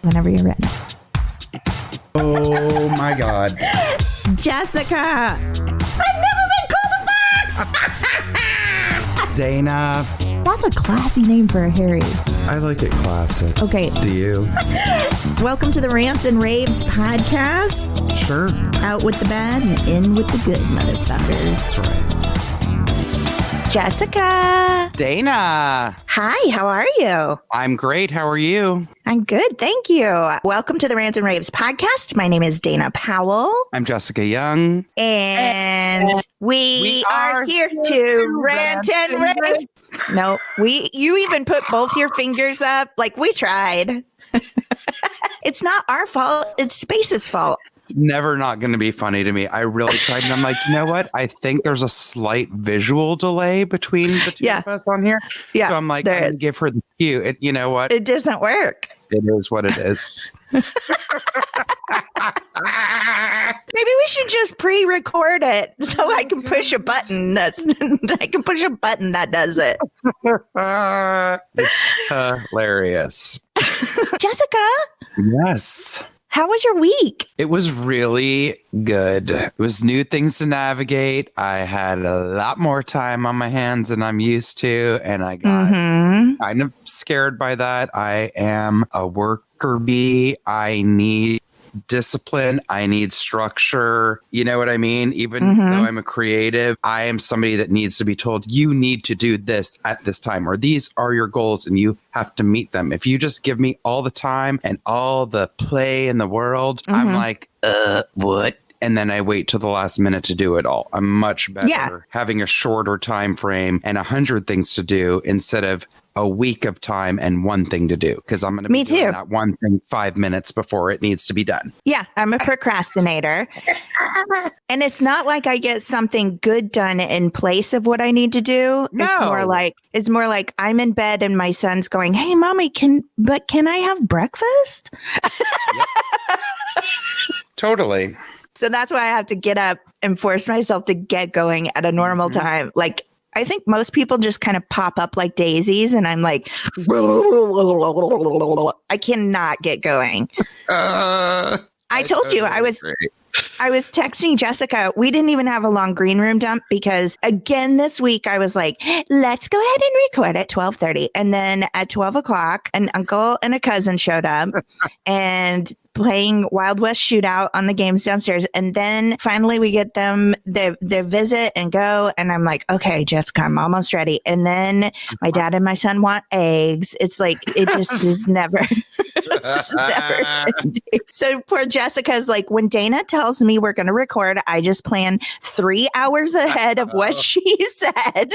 Whenever you're ready. Oh my God. Jessica! I've never been called a fox! Dana. That's a classy name for a Harry. I like it classic. Okay. Do you? Welcome to the Rants and Raves podcast. Sure. Out with the bad and in with the good, motherfuckers. That's right. Jessica. Dana. Hi, how are you? I'm great. How are you? I'm good, thank you. Welcome to the Rants and Raves podcast. My name is Dana Powell. I'm Jessica Young. And we are here to rant and rave. No, you even put both your fingers up. Like, we tried. It's not our fault. It's Space's fault. It's never not going to be funny to me. I really tried, and I'm like, you know what? I think there's a slight visual delay between the two of us on here. Yeah. So I'm like, I'm going to give her the cue. You know what? It doesn't work. It is what it is. Maybe we should just pre-record it so I can push a button. I can push a button that does it. It's hilarious. Jessica? Yes. How was your week? It was really good. It was new things to navigate. I had a lot more time on my hands than I'm used to, and I got kind of scared by that. I am a worker bee. I need discipline. I need structure. You know what I mean? Even though I'm a creative, I am somebody that needs to be told, you need to do this at this time, or these are your goals and you have to meet them. If you just give me all the time and all the play in the world, I'm like, what? And then I wait till the last minute to do it all. I'm much better having a shorter time frame and 100 things to do instead of a week of time and one thing to do, because I'm going to be doing that one thing 5 minutes before it needs to be done. Yeah, I'm a procrastinator. And it's not like I get something good done in place of what I need to do. No. It's more like I'm in bed and my son's going, "Hey, mommy, can I have breakfast?" Totally. So that's why I have to get up and force myself to get going at a normal time. Like, I think most people just kind of pop up like daisies, and I'm like, I cannot get going. I told you I was texting Jessica. We didn't even have a long green room dump because, again, this week I was like, let's go ahead and record at 12:30. And then at 12 o'clock, an uncle and a cousin showed up and playing Wild West Shootout on the games downstairs. And then finally we get them their visit and go. And I'm like, okay, Jessica, I'm almost ready. And then my dad and my son want eggs. It's like, it just is never. So poor Jessica's like, when Dana tells me we're going to record, I just plan 3 hours ahead of what she said.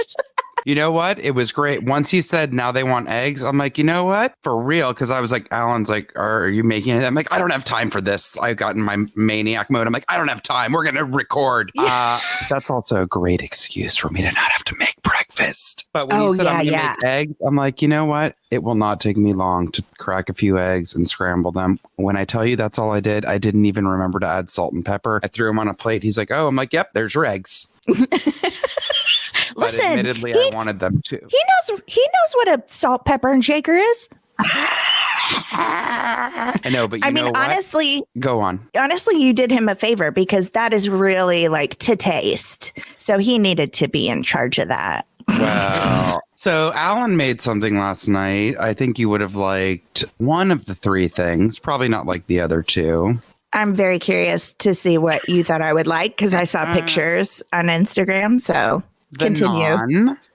You know what? It was great. Once he said, now they want eggs, I'm like, you know what? For real. Because I was like, Alan's like, are you making it? I'm like, I don't have time for this. I got in my maniac mode. I'm like, I don't have time. We're going to record. That's also a great excuse for me to not have to make breakfast. But when you said I'm going to make eggs, I'm like, you know what? It will not take me long to crack a few eggs and scramble them. When I tell you that's all I did, I didn't even remember to add salt and pepper. I threw them on a plate. He's like, oh, I'm like, yep, there's your eggs. But listen, admittedly, I wanted them too. He knows what a salt, pepper, and shaker is. I know, but you know what? Honestly, go on. Honestly, you did him a favor because that is really like to taste. So he needed to be in charge of that. Well, so Alan made something last night. I think you would have liked one of the three things, probably not like the other two. I'm very curious to see what you thought I would like because I saw pictures on Instagram. So continue.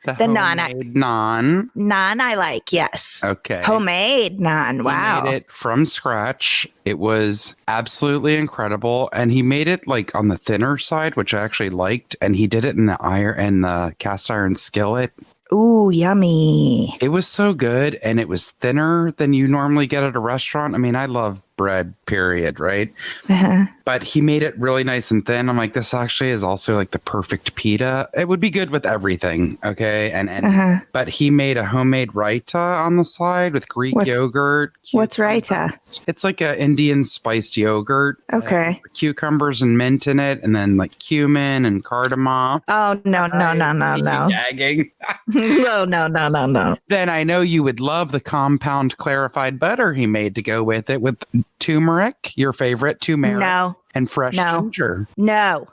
The homemade naan. Naan I like, yes. Okay. Homemade naan, wow. He made it from scratch. It was absolutely incredible. And he made it like on the thinner side, which I actually liked. And he did it in the cast iron skillet. Ooh, yummy. It was so good. And it was thinner than you normally get at a restaurant. I mean, I love bread, period, right? Uh-huh. But he made it really nice and thin. I'm like, this actually is also like the perfect pita. It would be good with everything, okay? But he made a homemade raita on the side with Greek yogurt. What's raita? It's like an Indian spiced yogurt. Okay. Cucumbers and mint in it, and then like cumin and cardamom. Oh, no. Gagging. No. Then I know you would love the compound clarified butter he made to go with it with turmeric, your favorite turmeric. No. And fresh ginger. No.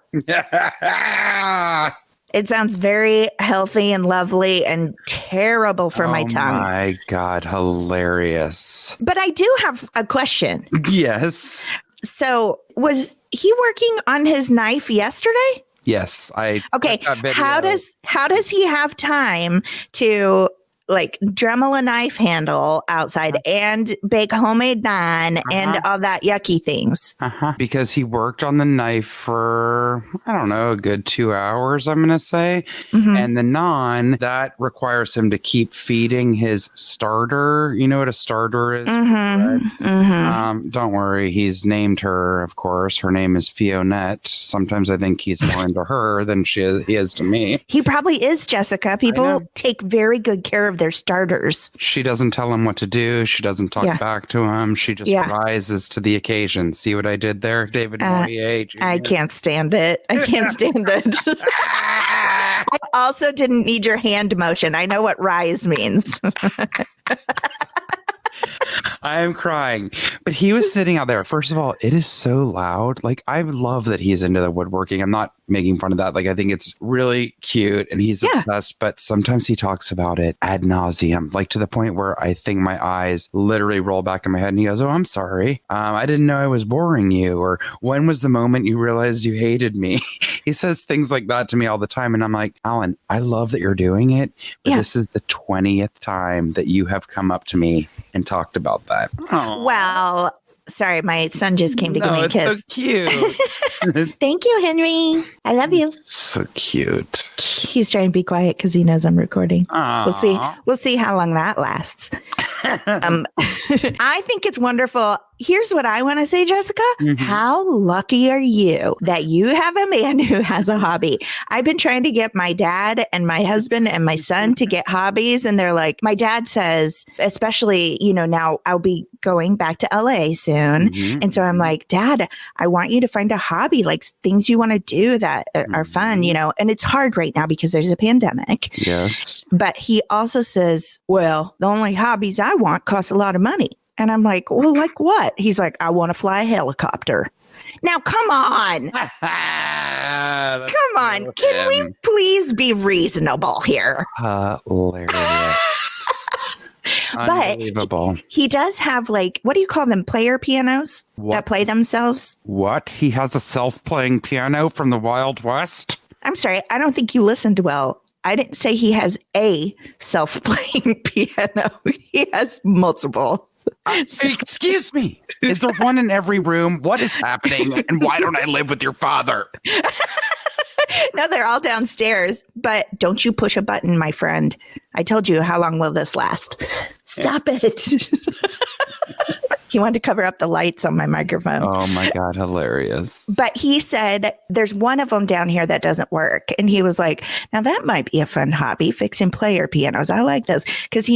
It sounds very healthy and lovely and terrible for my tongue. Oh my God, hilarious. But I do have a question. Yes. So was he working on his knife yesterday? Yes. Okay. How does he have time to like Dremel a knife handle outside and bake homemade naan and all that yucky things? Because he worked on the knife for, I don't know, a good 2 hours, I'm going to say. And the naan, that requires him to keep feeding his starter. You know what a starter is? Don't worry. He's named her, of course. Her name is Fionette. Sometimes I think he's more into her than he is to me. He probably is, Jessica. People take very good care of their starters. She doesn't tell him what to do. She doesn't talk back to him. She just rises to the occasion. See what I did there, David Moyer? I can't stand it. I also didn't need your hand motion. I know what rise means. I am crying. But he was sitting out there. First of all, it is so loud. Like, I love that he's into the woodworking. I'm not making fun of that. Like, I think it's really cute and he's obsessed, but sometimes he talks about it ad nauseum, like to the point where I think my eyes literally roll back in my head and he goes, "Oh, I'm sorry. I didn't know I was boring you." Or, "When was the moment you realized you hated me?" He says things like that to me all the time. And I'm like, Alan, I love that you're doing it. But this is the 20th time that you have come up to me and talked about that. Aww. Well, sorry, my son just came to give me a kiss. So cute. Thank you, Henry. I love you. So cute. He's trying to be quiet because he knows I'm recording. Aww. We'll see how long that lasts. I think it's wonderful. Here's what I want to say, Jessica. How lucky are you that you have a man who has a hobby? I've been trying to get my dad and my husband and my son to get hobbies. And they're like, my dad says, especially, now I'll be going back to LA soon. And so I'm like, Dad, I want you to find a hobby, like things you want to do that are fun, and it's hard right now because there's a pandemic. Yes. But he also says, well, the only hobbies I want cost a lot of money. And I'm like, well, like what? He's like, I want to fly a helicopter. Now, come on. Come on. Can we please be reasonable here? Hilarious. Unbelievable. But he does have what do you call them? Player pianos that play themselves? What? He has a self-playing piano from the Wild West? I'm sorry. I don't think you listened well. I didn't say he has a self-playing piano. He has multiple. Excuse me. Is there one in every room? What is happening? And why don't I live with your father? No, they're all downstairs. But don't you push a button, my friend. I told you, how long will this last? Stop it. He wanted to cover up the lights on my microphone. Oh my God, hilarious. But he said there's one of them down here that doesn't work. And he was like, now that might be a fun hobby, fixing player pianos. I like those because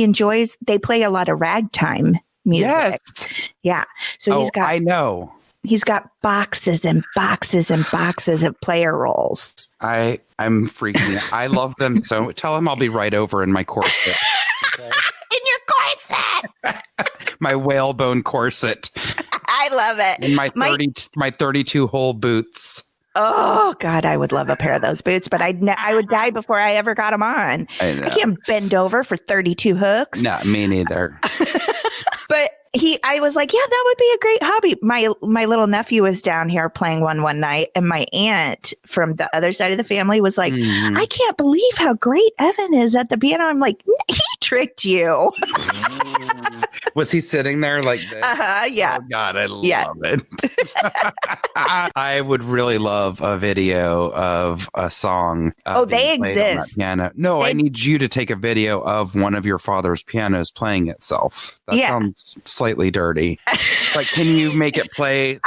they play a lot of ragtime music. Yes. Yeah. So I know. He's got boxes and boxes and boxes of player rolls. I'm freaking out. I love them so. Tell him I'll be right over in my corset. Okay? In your corset. My whalebone corset. I love it. In my 32 hole boots. Oh God, I would love a pair of those boots, but I would die before I ever got them on. I can't bend over for 32 hooks. No, me neither. But I was like, yeah, that would be a great hobby. My little nephew was down here playing one night, and my aunt from the other side of the family was like, I can't believe how great Evan is at the piano. I'm like, he tricked you. Was he sitting there like this? Yeah. Oh God, I love it. I would really love a video of a song. They being played on that exist. piano. No, I need you to take a video of one of your father's pianos playing itself. That sounds slightly dirty. But can you make it play?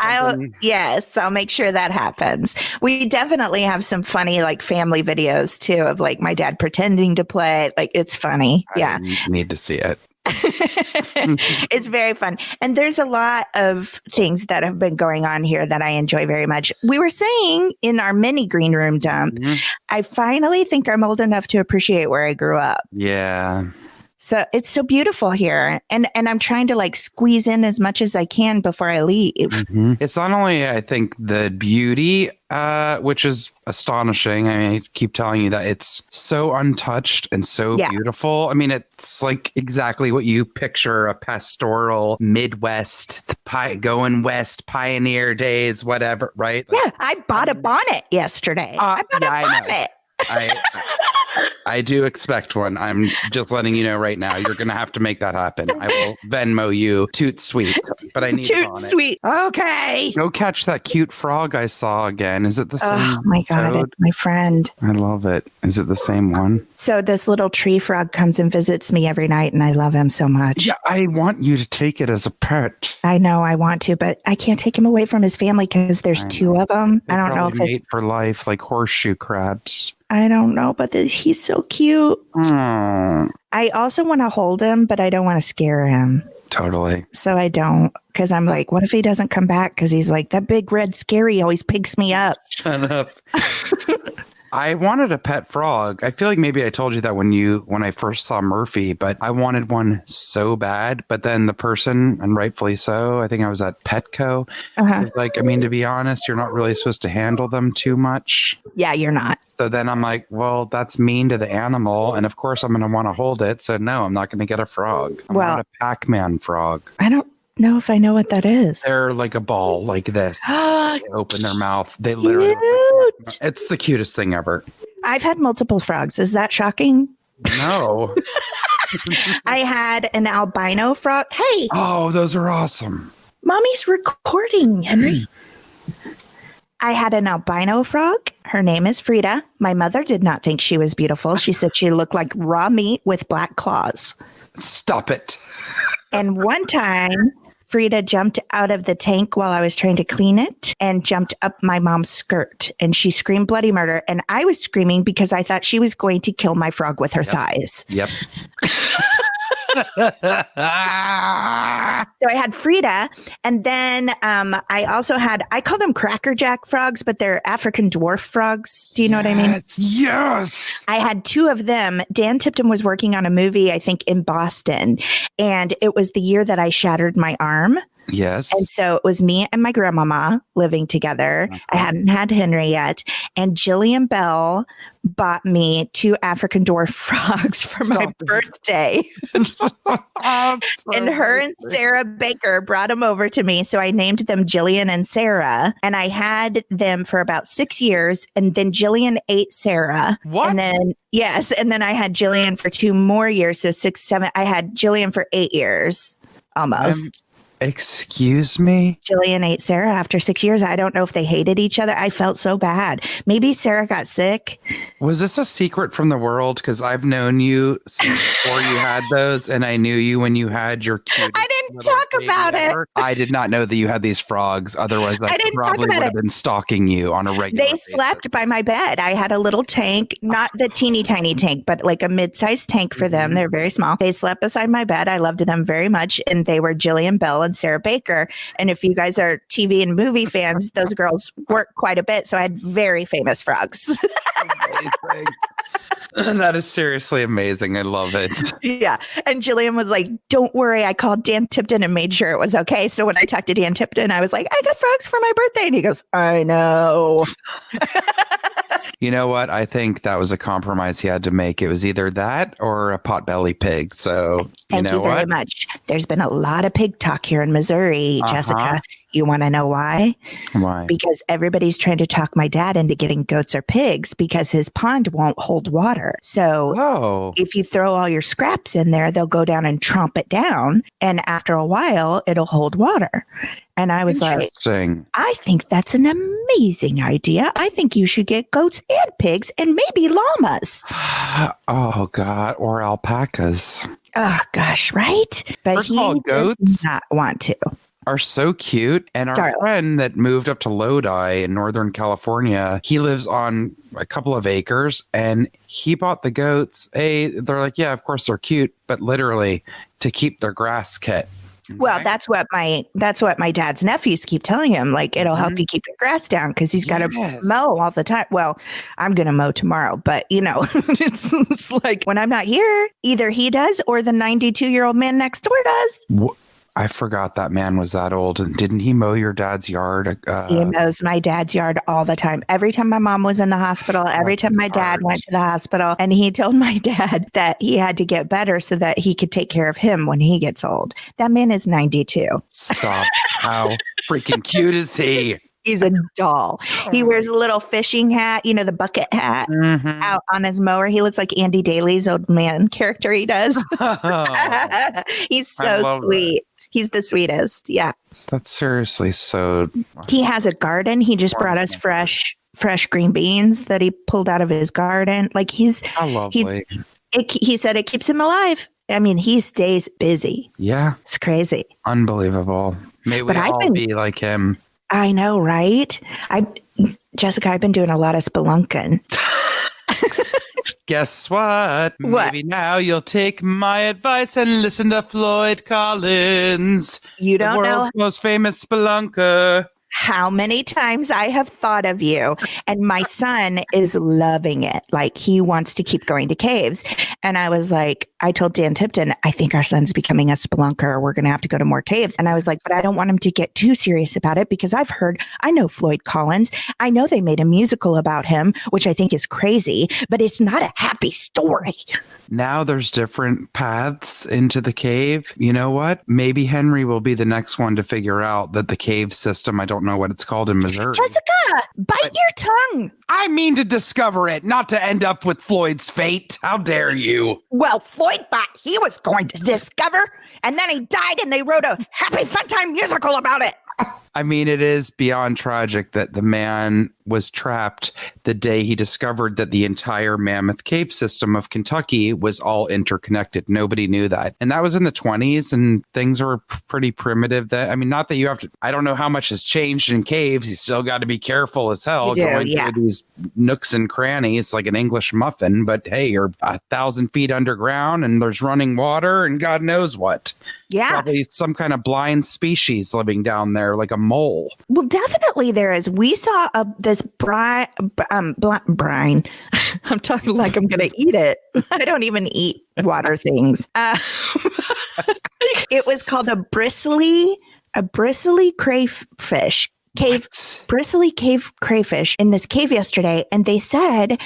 Yes, I'll make sure that happens. We definitely have some funny like family videos too of like my dad pretending to play. Like it's funny. Yeah. I need to see it. It's very fun. And there's a lot of things that have been going on here that I enjoy very much. We were saying in our mini green room dump, I finally think I'm old enough to appreciate where I grew up. Yeah. So it's so beautiful here. And I'm trying to like squeeze in as much as I can before I leave. It's not only, I think, the beauty, which is astonishing. I keep telling you that it's so untouched and so beautiful. I mean, it's like exactly what you picture a pastoral Midwest, going west, pioneer days, whatever, right? Like, yeah, I bought a bonnet yesterday. I bought a bonnet. I do expect one. I'm just letting you know right now. You're going to have to make that happen. I will Venmo you toot sweet, but I need toot sweet. Okay. Go catch that cute frog I saw again. Is it the same? Oh my God, toad? it's my friend. I love it. Is it the same one? So this little tree frog comes and visits me every night, and I love him so much. Yeah, I want you to take it as a pet. I know I want to, but I can't take him away from his family because there's two of them. I don't know if mate for life, like horseshoe crabs. I don't know, but he's so cute. Mm. I also want to hold him, but I don't want to scare him. Totally. So I don't, because I'm like, what if he doesn't come back? Because he's like, that big red scary always picks me up. Shut up. I wanted a pet frog. I feel like maybe I told you that when I first saw Murphy, but I wanted one so bad. But then the person, and rightfully so, I think I was at Petco, was like, I mean, to be honest, you're not really supposed to handle them too much. Yeah, you're not. So then I'm like, well, that's mean to the animal. And of course, I'm going to want to hold it. So no, I'm not going to get a frog. I want a Pac-Man frog. I don't know if I know what that is. They're like a ball like this. They open their mouth. They literally, it's the cutest thing ever. I've had multiple frogs. Is that shocking? No. I had an albino frog. Hey. Oh, those are awesome. Mommy's recording, Henry. I had an albino frog. Her name is Frida. My mother did not think she was beautiful. She said she looked like raw meat with black claws. Stop it. And one time, Frida jumped out of the tank while I was trying to clean it and jumped up my mom's skirt. And she screamed bloody murder. And I was screaming because I thought she was going to kill my frog with her thighs. Yep. So I had Frida, and then I also had, I call them Cracker Jack frogs, but they're African dwarf frogs. Do you know what I mean? Yes. I had two of them. Dan Tipton was working on a movie, I think, in Boston, and it was the year that I shattered my arm. Yes. And so it was me and my grandmama living together. I hadn't had Henry yet. And Jillian Bell bought me two African dwarf frogs for my birthday. And her and Sarah Baker brought them over to me. So I named them Jillian and Sarah. And I had them for about 6 years. And then Jillian ate Sarah. What? And then, yes. And then I had Jillian for 2 more years. So 6, 7. I had Jillian for 8 years almost. Excuse me? Jillian ate Sarah after 6 years. I don't know if they hated each other. I felt so bad. Maybe Sarah got sick. Was this a secret from the world? Because I've known you since before you had those, and I knew you when you had your cute. I didn't talk about it. I did not know that you had these frogs. Otherwise, I probably would have been stalking you on a regular basis. They slept by my bed. I had a little tank, not the teeny tiny tank, but like a mid-sized tank for them. They're very small. They slept beside my bed. I loved them very much. And they were Jillian Bell and Sarah Baker. And if you guys are TV and movie fans, those girls work quite a bit. So I had very famous frogs. Amazing. That is seriously amazing. I love it. Yeah. And Jillian was like, don't worry. I called Dan Tipton and made sure it was okay. So when I talked to Dan Tipton, I was like, I got frogs for my birthday. And he goes, I know. You know what? I think that was a compromise he had to make. It was either that or a potbelly pig. So, Thank you very much. There's been a lot of pig talk here in Missouri, Jessica. You want to know why? Why? Because everybody's trying to talk my dad into getting goats or pigs because his pond won't hold water. So if you throw all your scraps in there, they'll go down and tromp it down. And after a while, it'll hold water. And I was like, I think that's an amazing idea. I think you should get goats and pigs and maybe llamas. Oh, God. Or alpacas. Oh, gosh, right? But he does not want to. Are so cute. And our friend that moved up to Lodi in Northern California, he lives on a couple of acres and he bought the goats. They're like, yeah, of course they're cute, but literally to keep their grass cut. Okay. Well, that's what my dad's nephews keep telling him. Like, it'll help you keep your grass down because he's got to mow all the time. Well, I'm going to mow tomorrow, but it's like when I'm not here, either he does or the 92-year-old man next door does. I forgot that man was that old. And didn't he mow your dad's yard? He mows my dad's yard all the time. Every time my mom was in the hospital, every time my dad went to the hospital, and he told my dad that he had to get better so that he could take care of him when he gets old. That man is 92. Stop. How freaking cute is he? He's a doll. He wears a little fishing hat, the bucket hat out on his mower. He looks like Andy Daly's old man character he does. He's so sweet. He's the sweetest. Yeah. That's seriously so. He has a garden. He just brought us fresh green beans that he pulled out of his garden. Like he said it keeps him alive. I mean, he stays busy. Yeah. It's crazy. Unbelievable. May we all be like him. I know, right? Jessica, I've been doing a lot of spelunking. Guess what? Maybe now you'll take my advice and listen to Floyd Collins. You don't know. The world's most famous spelunker. How many times I have thought of you, and my son is loving it. Like, he wants to keep going to caves. And I was like, I told Dan Tipton, I think our son's becoming a spelunker. We're going to have to go to more caves. And I was like, but I don't want him to get too serious about it because I know Floyd Collins. I know they made a musical about him, which I think is crazy, but it's not a happy story. Now there's different paths into the cave. You know what? Maybe Henry will be the next one to figure out that the cave system, I don't know what it's called in Missouri. Jessica, bite your tongue. I mean to discover it, not to end up with Floyd's fate. How dare you? Well, Floyd thought he was going to discover, and then he died and they wrote a happy fun time musical about it. I mean, it is beyond tragic that the man was trapped the day he discovered that the entire Mammoth Cave system of Kentucky was all interconnected. Nobody knew that. And that was in the 20s, and things were pretty primitive. That, I mean, not that you have to, I don't know how much has changed in caves. You still got to be careful as hell going through these nooks and crannies like an English muffin. But hey, you're 1,000 feet underground and there's running water and God knows what. Yeah. Probably some kind of blind species living down there, like a mole. Well, definitely there is. We saw this brine. I'm talking like I'm going to eat it. I don't even eat water things. It was called a bristly crayfish. Bristly cave crayfish in this cave yesterday, and they said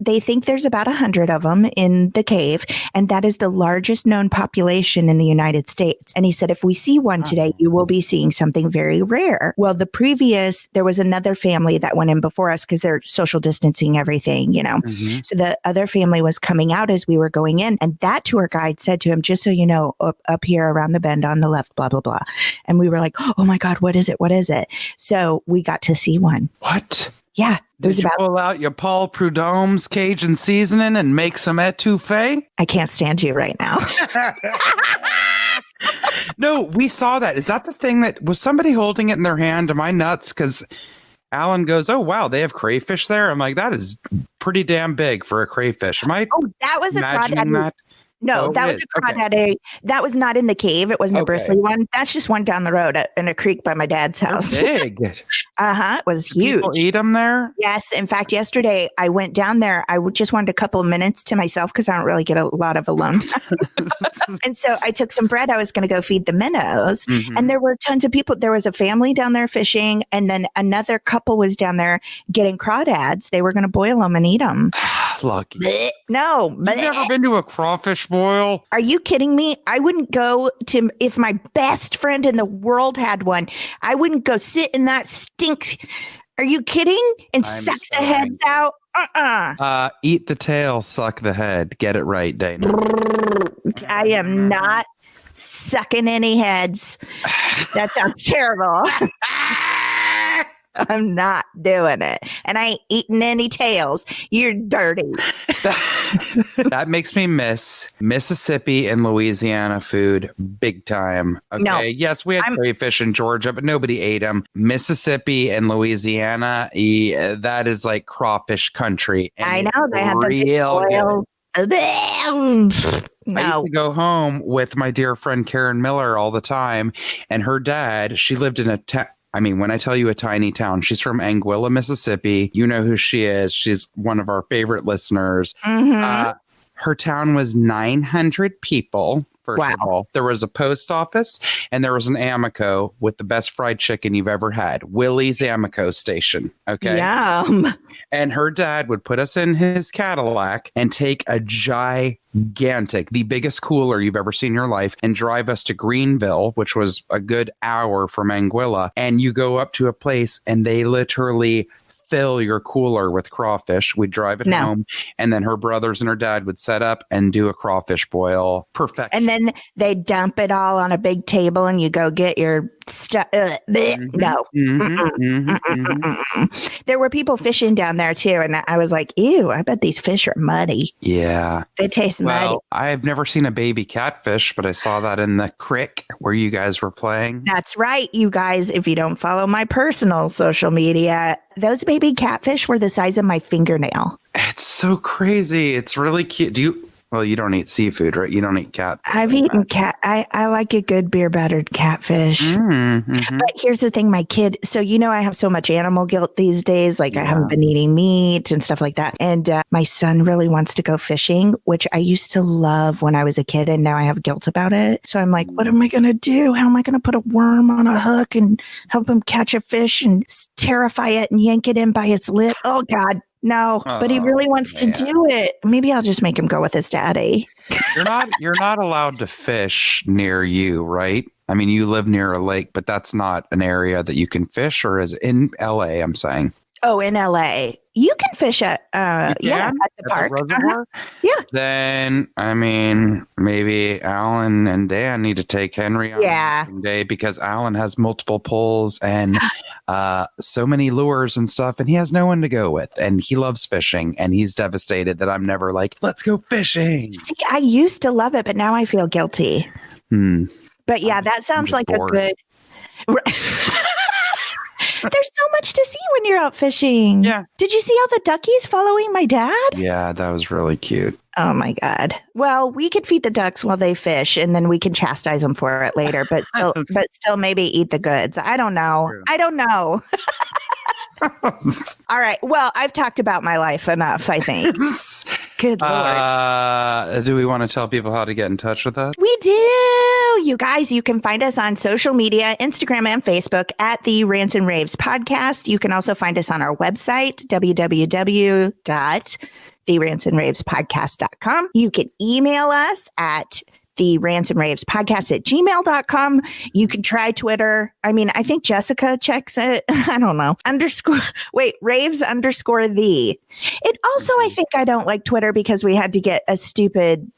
they think there's about 100 of them in the cave, and that is the largest known population in the United States. And he said, if we see one today, you will be seeing something very rare. Well, there was another family that went in before us because they're social distancing everything, Mm-hmm. So the other family was coming out as we were going in, and that tour guide said to him, just so you know, up here around the bend on the left, blah, blah, blah. And we were like, oh my God, what is it? What is it? So we got to see one. What? Yeah. Did you pull out your Paul Prudhomme's Cajun seasoning and make some etouffee? I can't stand you right now. No, we saw that. Is that the thing that was somebody holding it in their hand? Am I nuts? Because Alan goes, oh, wow, they have crayfish there. I'm like, that is pretty damn big for a crayfish. Am I? Oh, that was a imagining that? No, that was a crawdad. Okay. That was not in the cave. It wasn't a bristly one. That's just one down the road in a creek by my dad's house. Big. It was huge. People eat them there? Yes. In fact, yesterday I went down there. I just wanted a couple of minutes to myself because I don't really get a lot of alone time. And so I took some bread. I was going to go feed the minnows. Mm-hmm. And there were tons of people. There was a family down there fishing. And then another couple was down there getting crawdads. They were going to boil them and eat them. Lucky. Blech. No. You've never been to a crawfish boil? Are you kidding me? I wouldn't go to, if my best friend in the world had one, I wouldn't go sit in that stink. Are you kidding? And I'm suck so the heads out? Eat the tail, suck the head. Get it right, Dana. I am not sucking any heads. That sounds terrible. I'm not doing it. And I ain't eating any tails. You're dirty. That makes me miss Mississippi and Louisiana food big time. Okay. No, yes, we had crayfish in Georgia, but nobody ate them. Mississippi and Louisiana, that is like crawfish country. And I know. They have the real oils. No. I used No. to go home with my dear friend Karen Miller all the time, and her dad, she lived in a when I tell you a tiny town, she's from Anguilla, Mississippi. You know who she is. She's one of our favorite listeners. Mm-hmm. Her town was 900 people. First Wow. of all, there was a post office and there was an Amoco with the best fried chicken you've ever had. Willie's Amoco station. Okay. Yum. And her dad would put us in his Cadillac and take a gigantic, the biggest cooler you've ever seen in your life, and drive us to Greenville, which was a good hour from Anguilla. And you go up to a place and they literally fill your cooler with crawfish. We'd drive it home, and then her brothers and her dad would set up and do a crawfish boil. Perfect. And then they dump it all on a big table and you go get your stuff. No. There were people fishing down there too. And I was like, ew, I bet these fish are muddy. Yeah. They taste muddy. Well, I've never seen a baby catfish, but I saw that in the creek where you guys were playing. That's right, you guys. If you don't follow my personal social media, those baby catfish were the size of my fingernail. It's so crazy. It's really cute. Well, you don't eat seafood, right? You don't eat cat. I've eaten cat. I like a good beer battered catfish. Mm-hmm. But here's the thing, my kid. So, I have so much animal guilt these days. Like I haven't been eating meat and stuff like that. And my son really wants to go fishing, which I used to love when I was a kid. And now I have guilt about it. So I'm like, what am I going to do? How am I going to put a worm on a hook and help him catch a fish and terrify it and yank it in by its lip? Oh, God. No, but he really wants to do it. Maybe I'll just make him go with his daddy. You're not allowed to fish near you, right? I mean, you live near a lake, but that's not an area that you can fish, or is in LA, I'm saying. Oh, in LA. You can fish at at the park. Yeah. Then, maybe Alan and Dan need to take Henry on one day, because Alan has multiple poles and so many lures and stuff, and he has no one to go with. And he loves fishing, and he's devastated that I'm never like, let's go fishing. See, I used to love it, but now I feel guilty. But yeah, that sounds like bored. A good... There's so much to see when you're out fishing. Yeah. Did you see all the duckies following my dad? Yeah, that was really cute. Oh my God. Well, we could feed the ducks while they fish, and then we can chastise them for it later, but still maybe eat the goods. I don't know. All right. Well, I've talked about my life enough, I think. Good Lord. Do we want to tell people how to get in touch with us? We do. You guys, you can find us on social media, Instagram and Facebook at the Rants and Raves podcast. You can also find us on our website, www.therantsandravespodcast.com. You can email us at the Rants and Raves podcast at gmail.com. You can try Twitter. I think Jessica checks it. I don't know. Raves _the. It also, I think I don't like Twitter because we had to get a stupid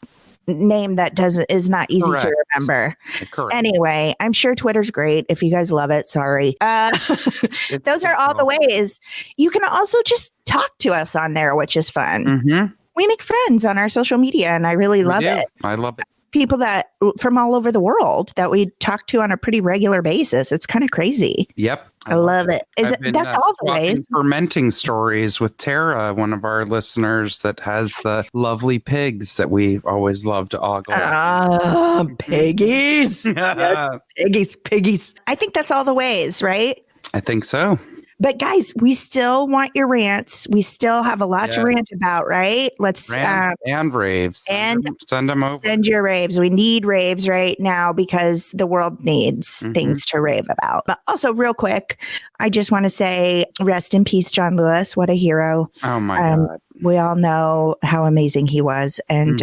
name that is not easy to remember. Correct. Anyway, I'm sure Twitter's great. If you guys love it, sorry. Those are all the ways. You can also just talk to us on there, which is fun. Mm-hmm. We make friends on our social media, and I really love it. I love it. People that from all over the world that we talk to on a pretty regular basis. It's kind of crazy. Yep. I love it. That's all the ways. Fermenting stories with Tara, one of our listeners that has the lovely pigs that we always love to ogle. Piggies. Yes, piggies. I think that's all the ways, right? I think so. But guys, we still want your rants. We still have a lot to rant about, right? Let's and raves. Send them over. Send your raves. We need raves right now because the world needs things to rave about. But also, real quick, I just want to say rest in peace, John Lewis. What a hero. Oh my God. we all know how amazing he was. And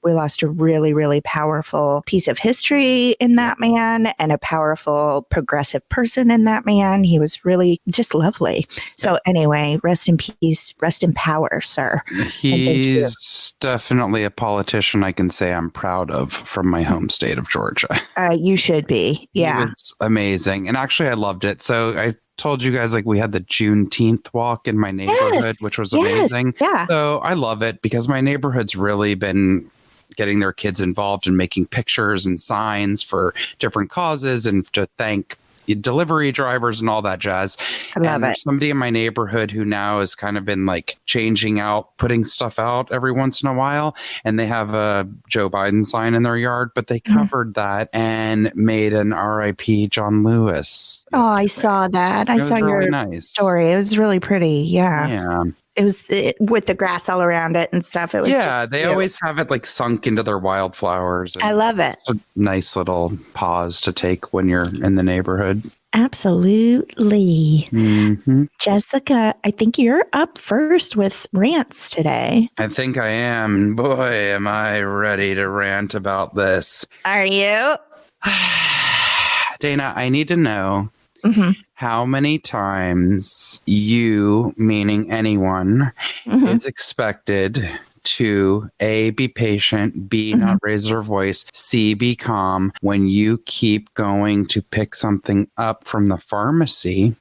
we lost a really, really powerful piece of history in that man and a powerful progressive person in that man. He was really just lovely. So anyway, rest in peace, rest in power, sir. He's definitely a politician I can say I'm proud of from my home state of Georgia. You should be. Yeah. He was amazing. And actually, I loved it. So I told you guys, like, we had the Juneteenth walk in my neighborhood, which was amazing. Yeah. So I love it because my neighborhood's really been getting their kids involved in making pictures and signs for different causes and to thank delivery drivers and all that jazz. I love it. There's somebody in my neighborhood who now has kind of been like changing out, putting stuff out every once in a while. And they have a Joe Biden sign in their yard, but they covered that and made an RIP John Lewis. Oh, I saw that. I saw your story. It was really pretty. Yeah. Yeah. It was with the grass all around it and stuff. It was they always have it like sunk into their wildflowers. I love it. A nice little pause to take when you're in the neighborhood. Absolutely. Jessica, I think you're up first with rants today. I think I am. Boy, am I ready to rant about this. Are you? Dana, I need to know how many times you, meaning anyone, is expected to A, be patient, B, not raise their voice, C, be calm when you keep going to pick something up from the pharmacy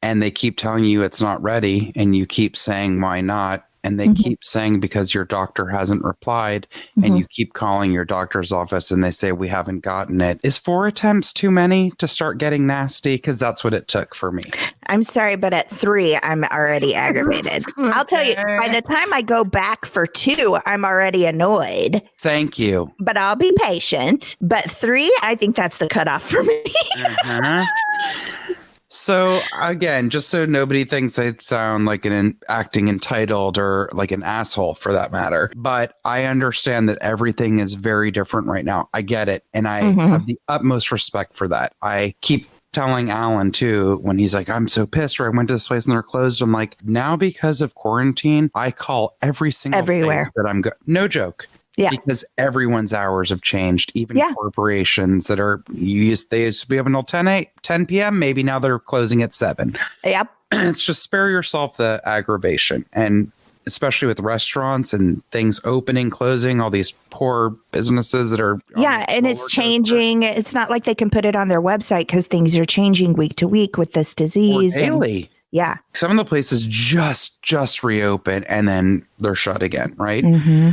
and they keep telling you it's not ready and you keep saying, why not? And they keep saying because your doctor hasn't replied and you keep calling your doctor's office and they say, we haven't gotten it. Is 4 attempts too many to start getting nasty? Because that's what it took for me. I'm sorry, but at 3, I'm already aggravated. I'll tell you, by the time I go back for 2, I'm already annoyed. Thank you. But I'll be patient. But 3, I think that's the cutoff for me. So again, just so nobody thinks I sound like acting entitled or like an asshole for that matter, but I understand that everything is very different right now. I get it. And I have the utmost respect for that. I keep telling Alan too, when he's like, I'm so pissed, or I went to this place and they're closed. I'm like, now because of quarantine, I call every single place that I'm no joke. Yeah. Because everyone's hours have changed, even corporations that are they used to be open until 10 p.m. Maybe now they're closing at 7. Yep. It's just spare yourself the aggravation. And especially with restaurants and things opening, closing, all these poor businesses that are. Yeah. And it's changing. It's not like they can put it on their website because things are changing week to week with this disease. Or daily. Yeah. Some of the places just reopen and then they're shut again, right?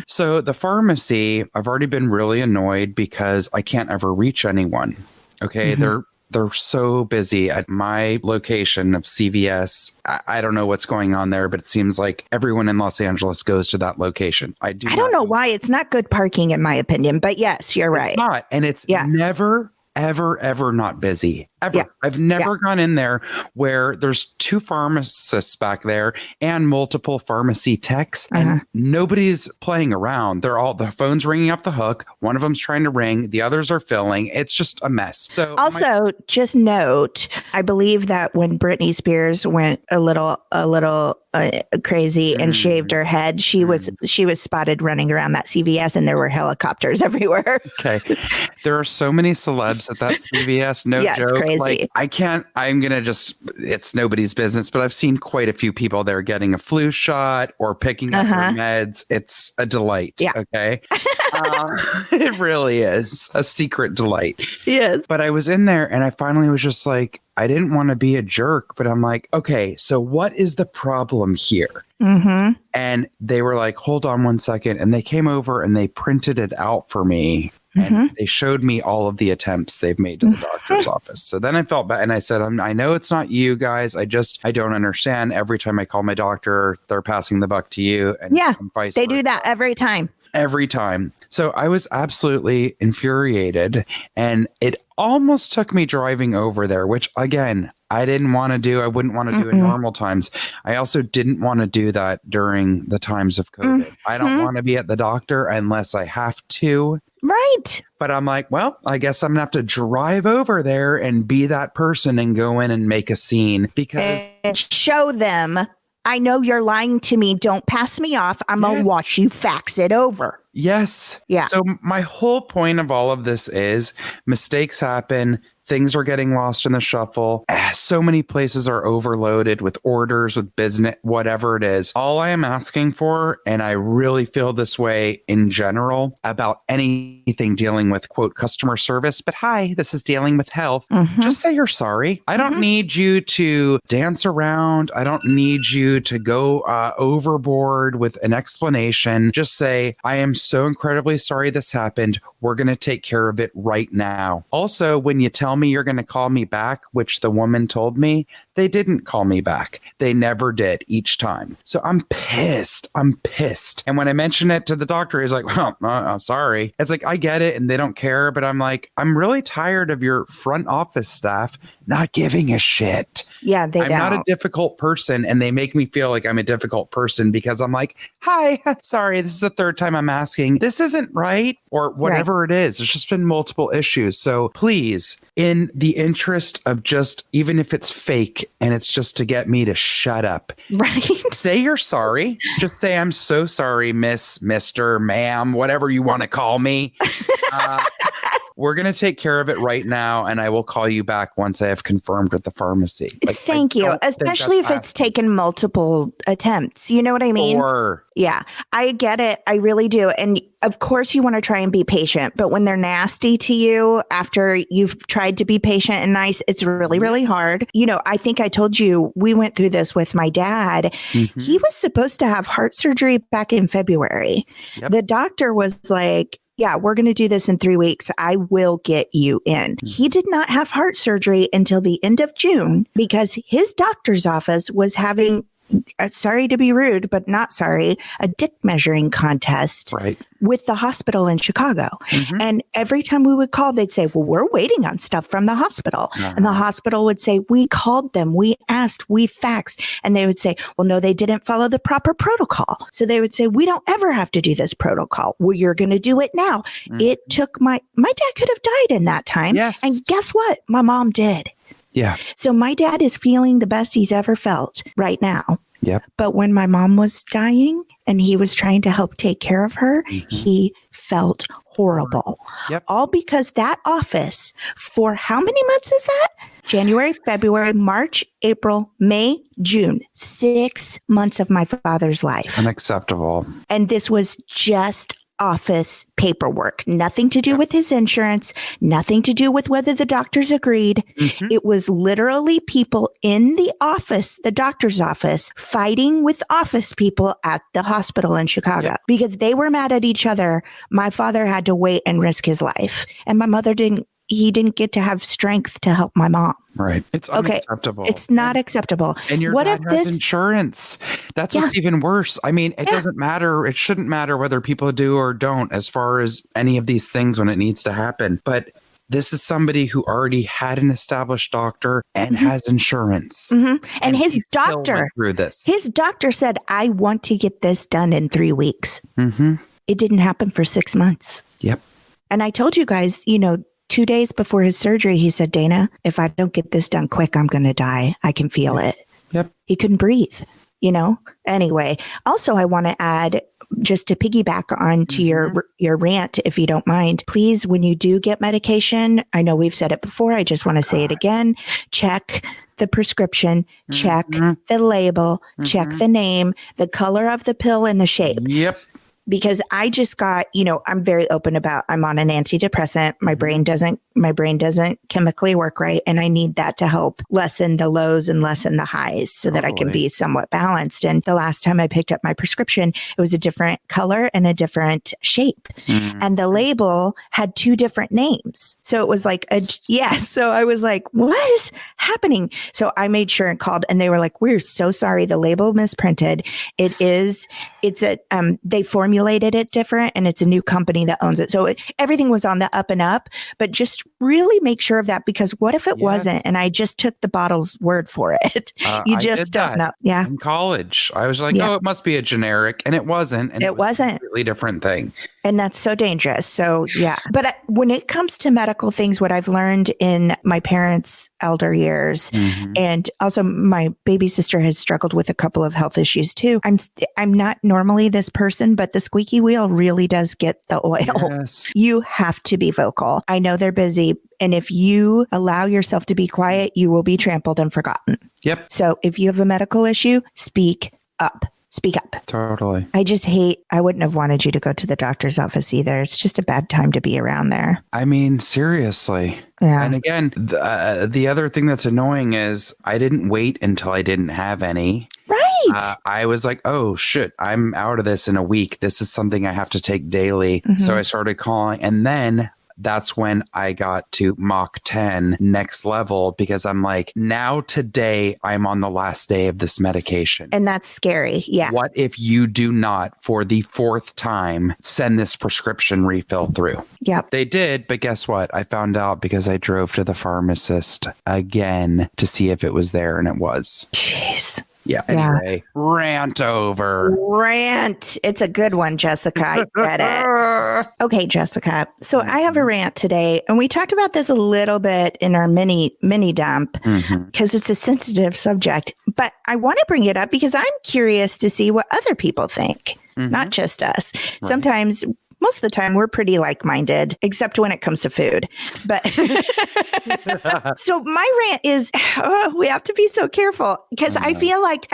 So the pharmacy, I've already been really annoyed because I can't ever reach anyone. Okay. They're so busy at my location of CVS. I don't know what's going on there, but it seems like everyone in Los Angeles goes to that location. I don't know why. It's not good parking in my opinion, but yes, you're right. It's not. And it's never ever not busy. Ever. Yeah. I've never gone in there where there's 2 pharmacists back there and multiple pharmacy techs and nobody's playing around. The phone's ringing off the hook. One of them's trying to ring. The others are filling. It's just a mess. So also just note, I believe that when Britney Spears went a little crazy and shaved her head, she was spotted running around that CVS and there were helicopters everywhere. Okay. There are so many celebs at that CVS. No joke. It's crazy. Like it's nobody's business, but I've seen quite a few people there getting a flu shot or picking up their meds. It's a delight. Yeah. Okay. It really is a secret delight. Yes. But I was in there and I finally was just like, I didn't want to be a jerk, but I'm like, okay, so what is the problem here? And they were like, hold on 1 second. And they came over and they printed it out for me. And they showed me all of the attempts they've made to the doctor's office. So then I felt bad. And I said, I know it's not you guys. I don't understand. Every time I call my doctor, they're passing the buck to you. And they do that every time. Every time. So I was absolutely infuriated. And it almost took me driving over there, which again, I didn't want to do. I wouldn't want to do in normal times. I also didn't want to do that during the times of COVID. I don't want to be at the doctor unless I have to. Right. But I'm like, well, I guess I'm going to have to drive over there and be that person and go in and make a scene because and show them I know you're lying to me. Don't pass me off. I'm going to watch you fax it over. Yes. Yeah. So my whole point of all of this is mistakes happen. Things are getting lost in the shuffle. So many places are overloaded with orders, with business, whatever it is. All I am asking for, and I really feel this way in general about anything dealing with, quote, customer service, but hi, this is dealing with health. Just say you're sorry. I don't need you to dance around. I don't need you to go overboard with an explanation. Just say, I am so incredibly sorry this happened. We're going to take care of it right now. Also, when you tell me you're going to call me back, which the woman told me, they didn't call me back. They never did each time. So I'm pissed. And when I mention it to the doctor, he's like, well, I'm sorry. It's like, I get it and they don't care, but I'm like, I'm really tired of your front office staff not giving a shit. Yeah, I'm not a difficult person, and they make me feel like I'm a difficult person because I'm like, hi, sorry, this is the third time I'm asking. This isn't right, or whatever it is. There's just been multiple issues. So please, in the interest of just, even if it's fake and it's just to get me to shut up, say you're sorry. Just say, I'm so sorry, miss, Mr., ma'am, whatever you want to call me. We're going to take care of it right now, and I will call you back once I have confirmed with the pharmacy. Thank you. Especially if it's taken multiple attempts. You know what I mean? Yeah, I get it. I really do. And of course, you want to try and be patient. But when they're nasty to you after you've tried to be patient and nice, it's really, really hard. You know, I think I told you we went through this with my dad. He was supposed to have heart surgery back in February. The doctor was like, yeah, we're going to do this in 3 weeks. I will get you in. He did not have heart surgery until the end of June because his doctor's office was having, sorry to be rude, but not sorry, a dick measuring contest with the hospital in Chicago. And every time we would call, they'd say, well, we're waiting on stuff from the hospital. And the hospital would say, we called them, we asked, we faxed. And they would say, well, no, they didn't follow the proper protocol. So they would say, we don't ever have to do this protocol. Well, you're going to do it now. It took my dad could have died in that time. And guess what? My mom did. So my dad is feeling the best he's ever felt right now. But when my mom was dying and he was trying to help take care of her, he felt horrible. All because that office, for how many months is that? January, February, March, April, May, June. 6 months of my father's life. Unacceptable. And this was just office paperwork, nothing to do with his insurance, nothing to do with whether the doctors agreed. It was literally people in the office, the doctor's office, fighting with office people at the hospital in Chicago because they were mad at each other. My father had to wait and risk his life, and my mother didn't. He didn't get to have strength to help my mom. It's unacceptable. It's not acceptable. And your dad has insurance. That's what's even worse. I mean, it doesn't matter. It shouldn't matter whether people do or don't as far as any of these things when it needs to happen. But this is somebody who already had an established doctor and has insurance. And his doctor through this. His doctor said, I want to get this done in 3 weeks. It didn't happen for 6 months. And I told you guys, 2 days before his surgery, he said, Dana, if I don't get this done quick, I'm going to die. I can feel it. He couldn't breathe, Anyway, also, I want to add, just to piggyback on to your rant, if you don't mind, please, when you do get medication, I know we've said it before, I just want to say it again, check the prescription, check the label, check the name, the color of the pill, and the shape. Because I just got, I'm very open about, I'm on an antidepressant. My brain doesn't chemically work right. And I need that to help lessen the lows and lessen the highs so that I can be somewhat balanced. And the last time I picked up my prescription, it was a different color and a different shape. And the label had 2 different names. So it was like, so I was like, what is happening? So I made sure and called, and they were like, we're so sorry. The label misprinted. They formulated formulated it different and it's a new company that owns it. So everything was on the up and up, but just really make sure of that, because what if it wasn't? And I just took the bottle's word for it. You just don't know. Yeah. In college, I was like, oh, it must be a generic. And it wasn't. And it wasn't a completely different thing. And that's so dangerous. So yeah. But when it comes to medical things, what I've learned in my parents' elder years, and also my baby sister has struggled with a couple of health issues too. I'm not normally this person, but the squeaky wheel really does get the oil. Yes. You have to be vocal. I know they're busy. And if you allow yourself to be quiet, you will be trampled and forgotten. Yep. So if you have a medical issue, speak up. Speak up. Totally. I wouldn't have wanted you to go to the doctor's office either. It's just a bad time to be around there. I mean, seriously. Yeah. And again, the other thing that's annoying is I didn't wait until I didn't have any. Right. I was like, oh, shit, I'm out of this in a week. This is something I have to take daily. So I started calling, and then that's when I got to Mach 10 next level, because I'm like, now today I'm on the last day of this medication. And that's scary. Yeah. What if you do not, for the fourth time, send this prescription refill through? Yep. They did, but guess what? I found out because I drove to the pharmacist again to see if it was there, and it was. Jeez. Yeah. Anyway, rant over. Rant. It's a good one, Jessica. I get it. Okay, Jessica. So I have a rant today, and we talked about this a little bit in our mini dump because it's a sensitive subject. But I want to bring it up because I'm curious to see what other people think, not just us. Right. Sometimes. Most of the time, we're pretty like-minded, except when it comes to food. But so my rant is, we have to be so careful, because I feel like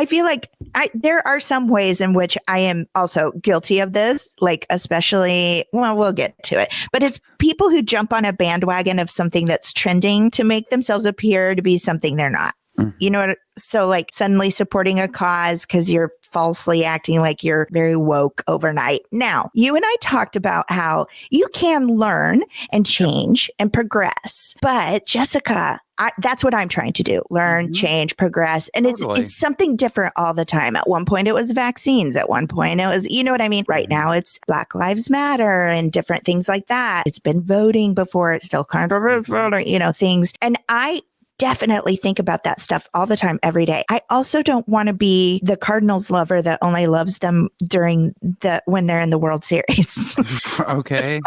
there are some ways in which I am also guilty of this, like especially, well, we'll get to it. But it's people who jump on a bandwagon of something that's trending to make themselves appear to be something they're not. You know what? So like suddenly supporting a cause because you're falsely acting like you're very woke overnight. Now, you and I talked about how you can learn and change and progress. But Jessica, that's what I'm trying to do. Learn, change, progress. And it's something different all the time. At one point, it was vaccines. At one point, it was, you know what I mean? Right now, it's Black Lives Matter and different things like that. It's been voting before. It's still kind of is voting, things. And I definitely think about that stuff all the time, every day. I also don't want to be the Cardinals lover that only loves them when they're in the World Series. Okay.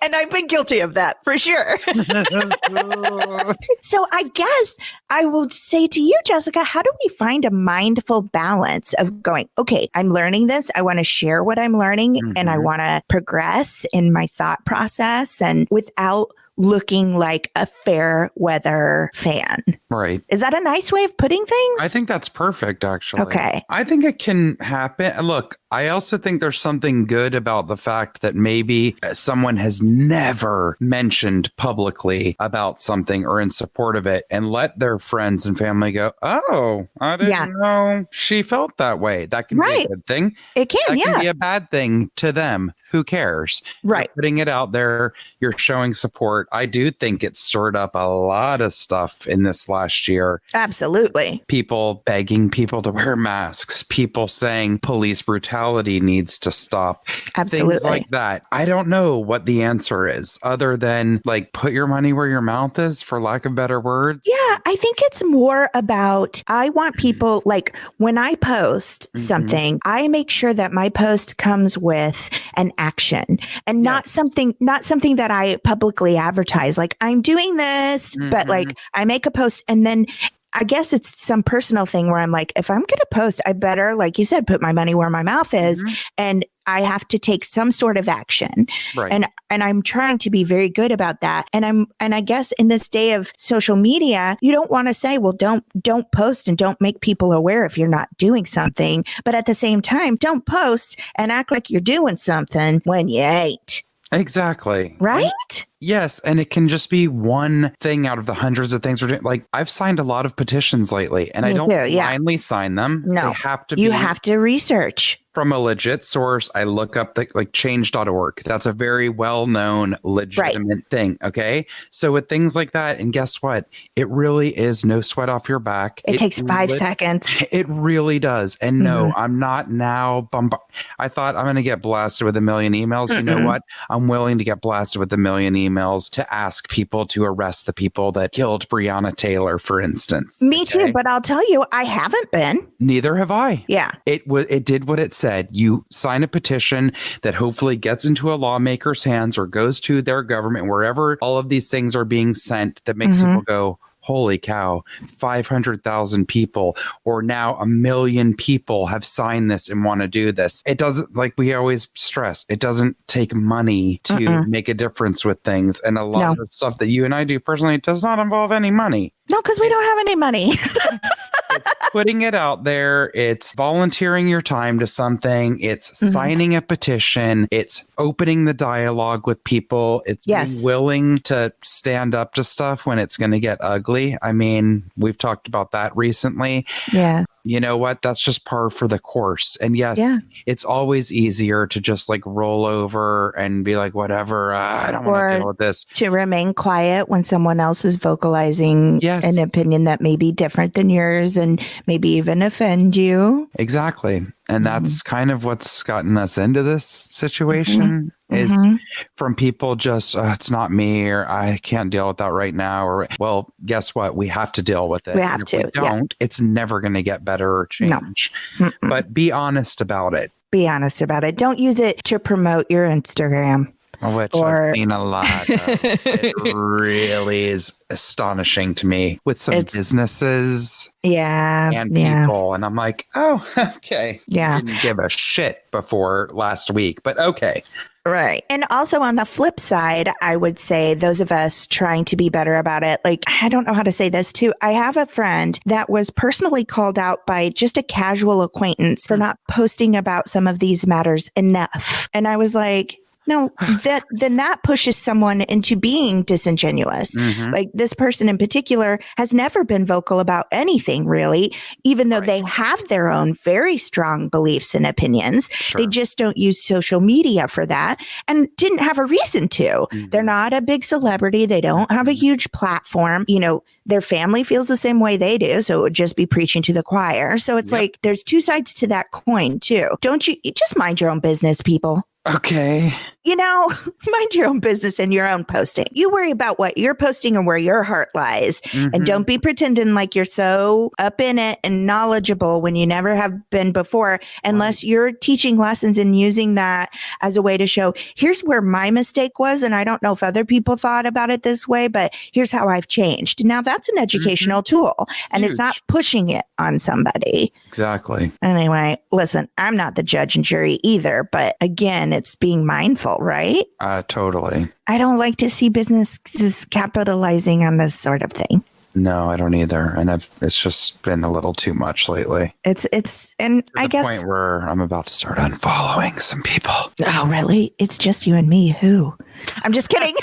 And I've been guilty of that for sure. So I guess I will say to you, Jessica, how do we find a mindful balance of going, okay, I'm learning this. I want to share what I'm learning and I want to progress in my thought process, and without looking like a fair weather fan. Right. Is that a nice way of putting things? I think that's perfect, actually. Okay. I think it can happen. Look, I also think there's something good about the fact that maybe someone has never mentioned publicly about something or in support of it, and let their friends and family go, oh, I didn't know she felt that way. That can be a good thing. It can, that can be a bad thing to them. Who cares? Right. You're putting it out there. You're showing support. I do think it stirred up a lot of stuff in this last year. Absolutely. People begging people to wear masks. People saying police brutality needs to stop. Absolutely. Things like that. I don't know what the answer is other than like put your money where your mouth is, for lack of better words. Yeah, I think it's more about, I want people, like when I post something, I make sure that my post comes with an action and not something that I publicly advertise. Like I'm doing this, but like I make a post and then I guess it's some personal thing where I'm like, if I'm going to post, I better, like you said, put my money where my mouth is, and I have to take some sort of action. Right. And I'm trying to be very good about that. And I guess in this day of social media, you don't want to say, well, don't post and don't make people aware if you're not doing something. But at the same time, don't post and act like you're doing something when you ain't. Exactly. Right? Yes. And it can just be one thing out of the hundreds of things we're doing. Like I've signed a lot of petitions lately, and I don't blindly sign them. No. They have to You have to research. from a legit source. I look up like change.org. That's a very well-known, legitimate thing. Okay. So with things like that, and guess what? It really is no sweat off your back. It takes 5 seconds. It really does. And no, I'm not now I thought I'm going to get blasted with a million emails. You know what? I'm willing to get blasted with a million emails to ask people to arrest the people that killed Breonna Taylor, for instance. Me too. But I'll tell you, I haven't been. Neither have I. Yeah. It did what it said. You sign a petition that hopefully gets into a lawmaker's hands or goes to their government, wherever all of these things are being sent, that makes people go, holy cow, 500,000 people, or now 1 million people have signed this and want to do this. It doesn't, like we always stress, it doesn't take money to make a difference with things. And a lot of the stuff that you and I do personally does not involve any money. No, because we don't have any money. It's putting it out there. It's volunteering your time to something. It's signing a petition. It's opening the dialogue with people. It's being willing to stand up to stuff when it's going to get ugly. I mean, we've talked about that recently. Yeah. You know what? That's just par for the course. And yes, it's always easier to just like roll over and be like, whatever, I don't want to deal with this. To remain quiet when someone else is vocalizing an opinion that may be different than yours and maybe even offend you. Exactly. And that's kind of what's gotten us into this situation is from people just, it's not me, or I can't deal with that right now. Or, well, guess what? We have to deal with it. We have to. If we don't, it's never going to get better or change. No. But be honest about it. Be honest about it. Don't use it to promote your Instagram. Which I've seen a lot of. It really is astonishing to me with some businesses and people. And I'm like, oh, okay. Yeah. Didn't give a shit before last week, but okay. Right. And also on the flip side, I would say those of us trying to be better about it, like, I don't know how to say this too. I have a friend that was personally called out by just a casual acquaintance for not posting about some of these matters enough. And I was like, no, then that pushes someone into being disingenuous. Like this person in particular has never been vocal about anything really, even though they have their own very strong beliefs and opinions. They just don't use social media for that and didn't have a reason to. They're not a big celebrity. They don't have a huge platform. You know, their family feels the same way they do. So it would just be preaching to the choir. So it's like, there's two sides to that coin too. Don't you just mind your own business, people? Okay. You know, mind your own business and your own posting. You worry about what you're posting and where your heart lies. And don't be pretending like you're so up in it and knowledgeable when you never have been before, unless you're teaching lessons and using that as a way to show, here's where my mistake was. And I don't know if other people thought about it this way, but here's how I've changed. Now that's an educational tool and it's not pushing it on somebody. Exactly. Anyway, listen, I'm not the judge and jury either, but again, it's being mindful, right? Totally. I don't like to see businesses capitalizing on this sort of thing. No, I don't either. And it's just been a little too much lately. And I guess point where I'm about to start unfollowing some people. Oh, really? It's just you and me. Who? I'm just kidding.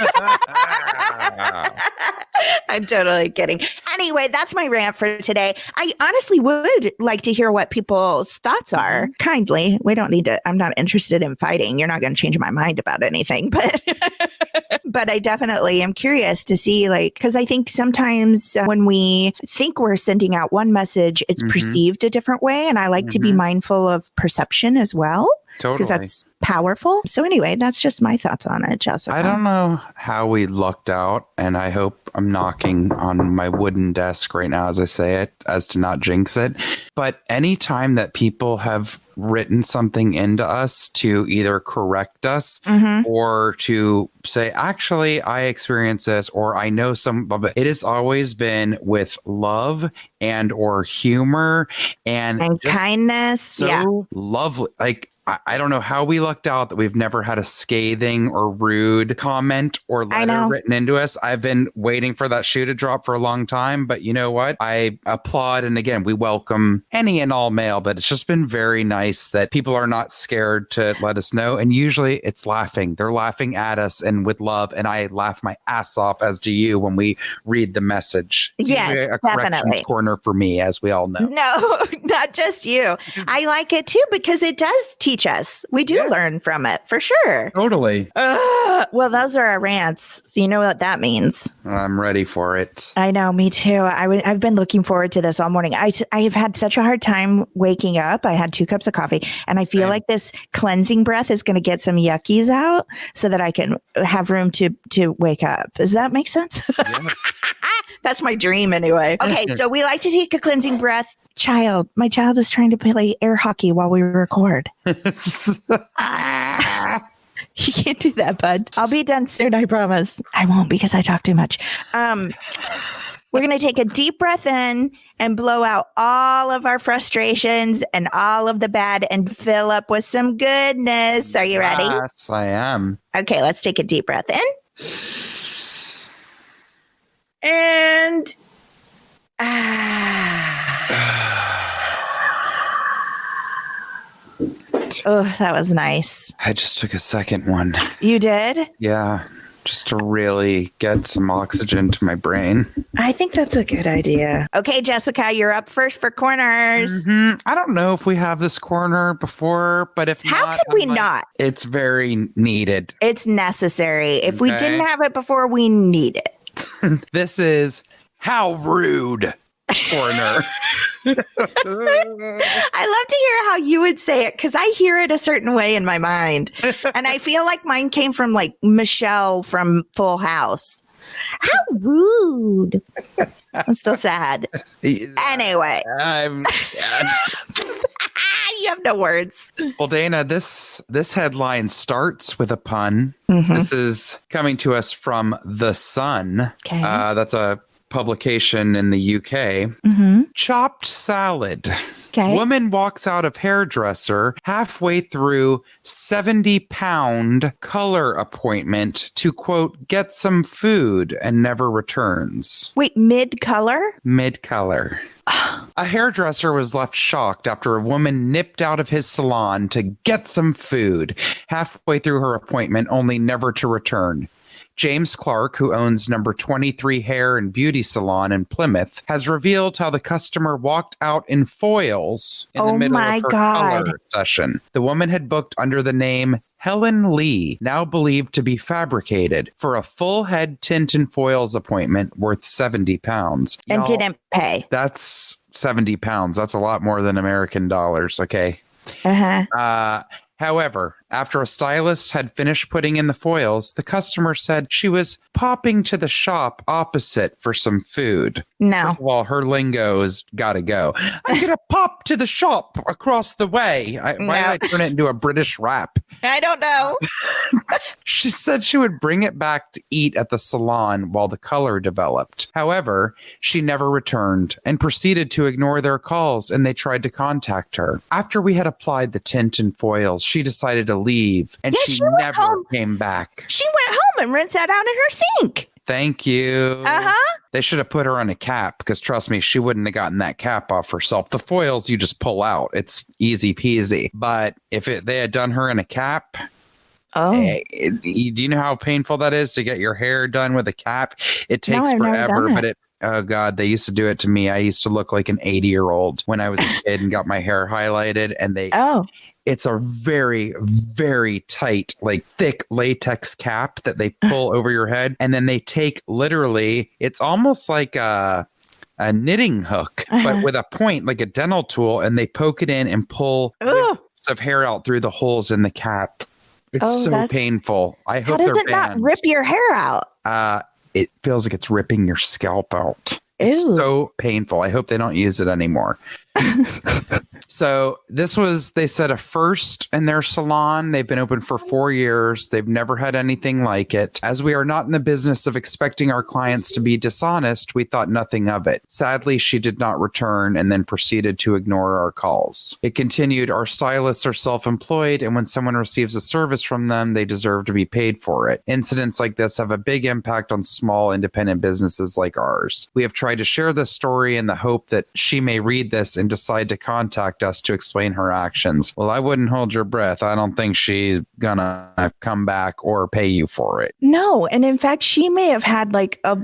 I'm totally kidding. Anyway, that's my rant for today. I honestly would like to hear what people's thoughts are. Kindly. We don't need to. I'm not interested in fighting. You're not going to change my mind about anything. But I definitely am curious to see, like, because I think sometimes when we think we're sending out one message, it's perceived a different way. And I like to be mindful of perception as well. Totally. Because that's powerful. So anyway, that's just my thoughts on it, Jessica. I don't know how we lucked out, and I hope I'm knocking on my wooden desk right now as I say it, as to not jinx it. But anytime that people have written something into us to either correct us or to say, actually, I experienced this, or I know some of it, it has always been with love and or humor and kindness. So lovely. Like, I don't know how we lucked out that we've never had a scathing or rude comment or letter written into us. I've been waiting for that shoe to drop for a long time, but you know what? I applaud. And again, we welcome any and all mail, but it's just been very nice that people are not scared to let us know. And usually it's laughing. They're laughing at us and with love. And I laugh my ass off, as do you, when we read the message. It's usually a corrections corner for me, as we all know. No, not just you. I like it too, because it does teach us. We do learn from it, for sure. Totally. Well, those are our rants. So you know what that means. I'm ready for it. I know, me too. I've been looking forward to this all morning. I have had such a hard time waking up. I had 2 cups of coffee, and I feel like this cleansing breath is going to get some yuckies out so that I can have room to wake up. Does that make sense? Yes. That's my dream anyway. Okay, so we like to take a cleansing breath. My child is trying to play air hockey while we record. You can't do that, bud. I'll be done soon, I promise. I won't, because I talk too much. We're going to take a deep breath in and blow out all of our frustrations and all of the bad and fill up with some goodness. Are you ready? Yes, I am. Okay, let's take a deep breath in. And oh, that was nice. I just took a second one. You did? Yeah, just to really get some oxygen to my brain. I think that's a good idea. Okay, Jessica, you're up first for corners. Mm-hmm. I don't know if we have this corner before, but if how not, could we not? It's very needed. It's necessary. If we didn't have it before, we need it. This is How Rude corner. I love to hear how you would say it, because I hear it a certain way in my mind. And I feel like mine came from like Michelle from Full House. How rude. I'm still sad. Anyway. You have no words. Well, Dana, this headline starts with a pun. Mm-hmm. This is coming to us from The Sun. Okay. That's a publication in the UK. Mm-hmm. Chopped salad. Okay. Woman walks out of hairdresser halfway through 70-pound color appointment to, quote, get some food and never returns. Wait, mid-color? Mid-color. A hairdresser was left shocked after a woman nipped out of his salon to get some food halfway through her appointment, only never to return. James Clark, who owns number 23 Hair and Beauty Salon in Plymouth, has revealed how the customer walked out in foils in the middle of her color session. The woman had booked under the name Helen Lee, now believed to be fabricated, for a full head tint and foils appointment worth 70 pounds. And didn't pay. That's 70 pounds. That's a lot more than American dollars, okay? Uh-huh. However, after a stylist had finished putting in the foils, the customer said she was popping to the shop opposite for some food. No. First of all, her lingo is gotta go. I'm going to pop to the shop across the way. Why did I turn it into a British rap? I don't know. She said she would bring it back to eat at the salon while the color developed. However, she never returned and proceeded to ignore their calls, and they tried to contact her. After we had applied the tint and foils, she decided to leave, and she never came back. She went home and rinsed that out in her sink. Thank you. Uh-huh. They should have put her on a cap, because trust me, she wouldn't have gotten that cap off herself. The foils you just pull out. It's easy peasy. But if they had done her in a cap... Oh, do you know how painful that is to get your hair done with a cap? It takes forever, but oh God, they used to do it to me. I used to look like an 80-year-old when I was a kid and got my hair highlighted, and it's a very, very tight, like thick latex cap that they pull over your head. And then they take literally, it's almost like a knitting hook, but with a point, like a dental tool, and they poke it in and pull bits of hair out through the holes in the cap. It's so painful. I hope how does it not rip your hair out? It feels like it's ripping your scalp out. Ew. It's so painful. I hope they don't use it anymore. So this was, they said, a first in their salon. They've been open for 4 years. They've never had anything like it. As we are not in the business of expecting our clients to be dishonest, we thought nothing of it. Sadly, she did not return and then proceeded to ignore our calls. It continued, our stylists are self-employed, and when someone receives a service from them, they deserve to be paid for it. Incidents like this have a big impact on small independent businesses like ours. We have tried to share this story in the hope that she may read this and decide to contact us to explain her actions. Well, I wouldn't hold your breath. I don't think she's gonna come back or pay you for it. No. And in fact, she may have had like a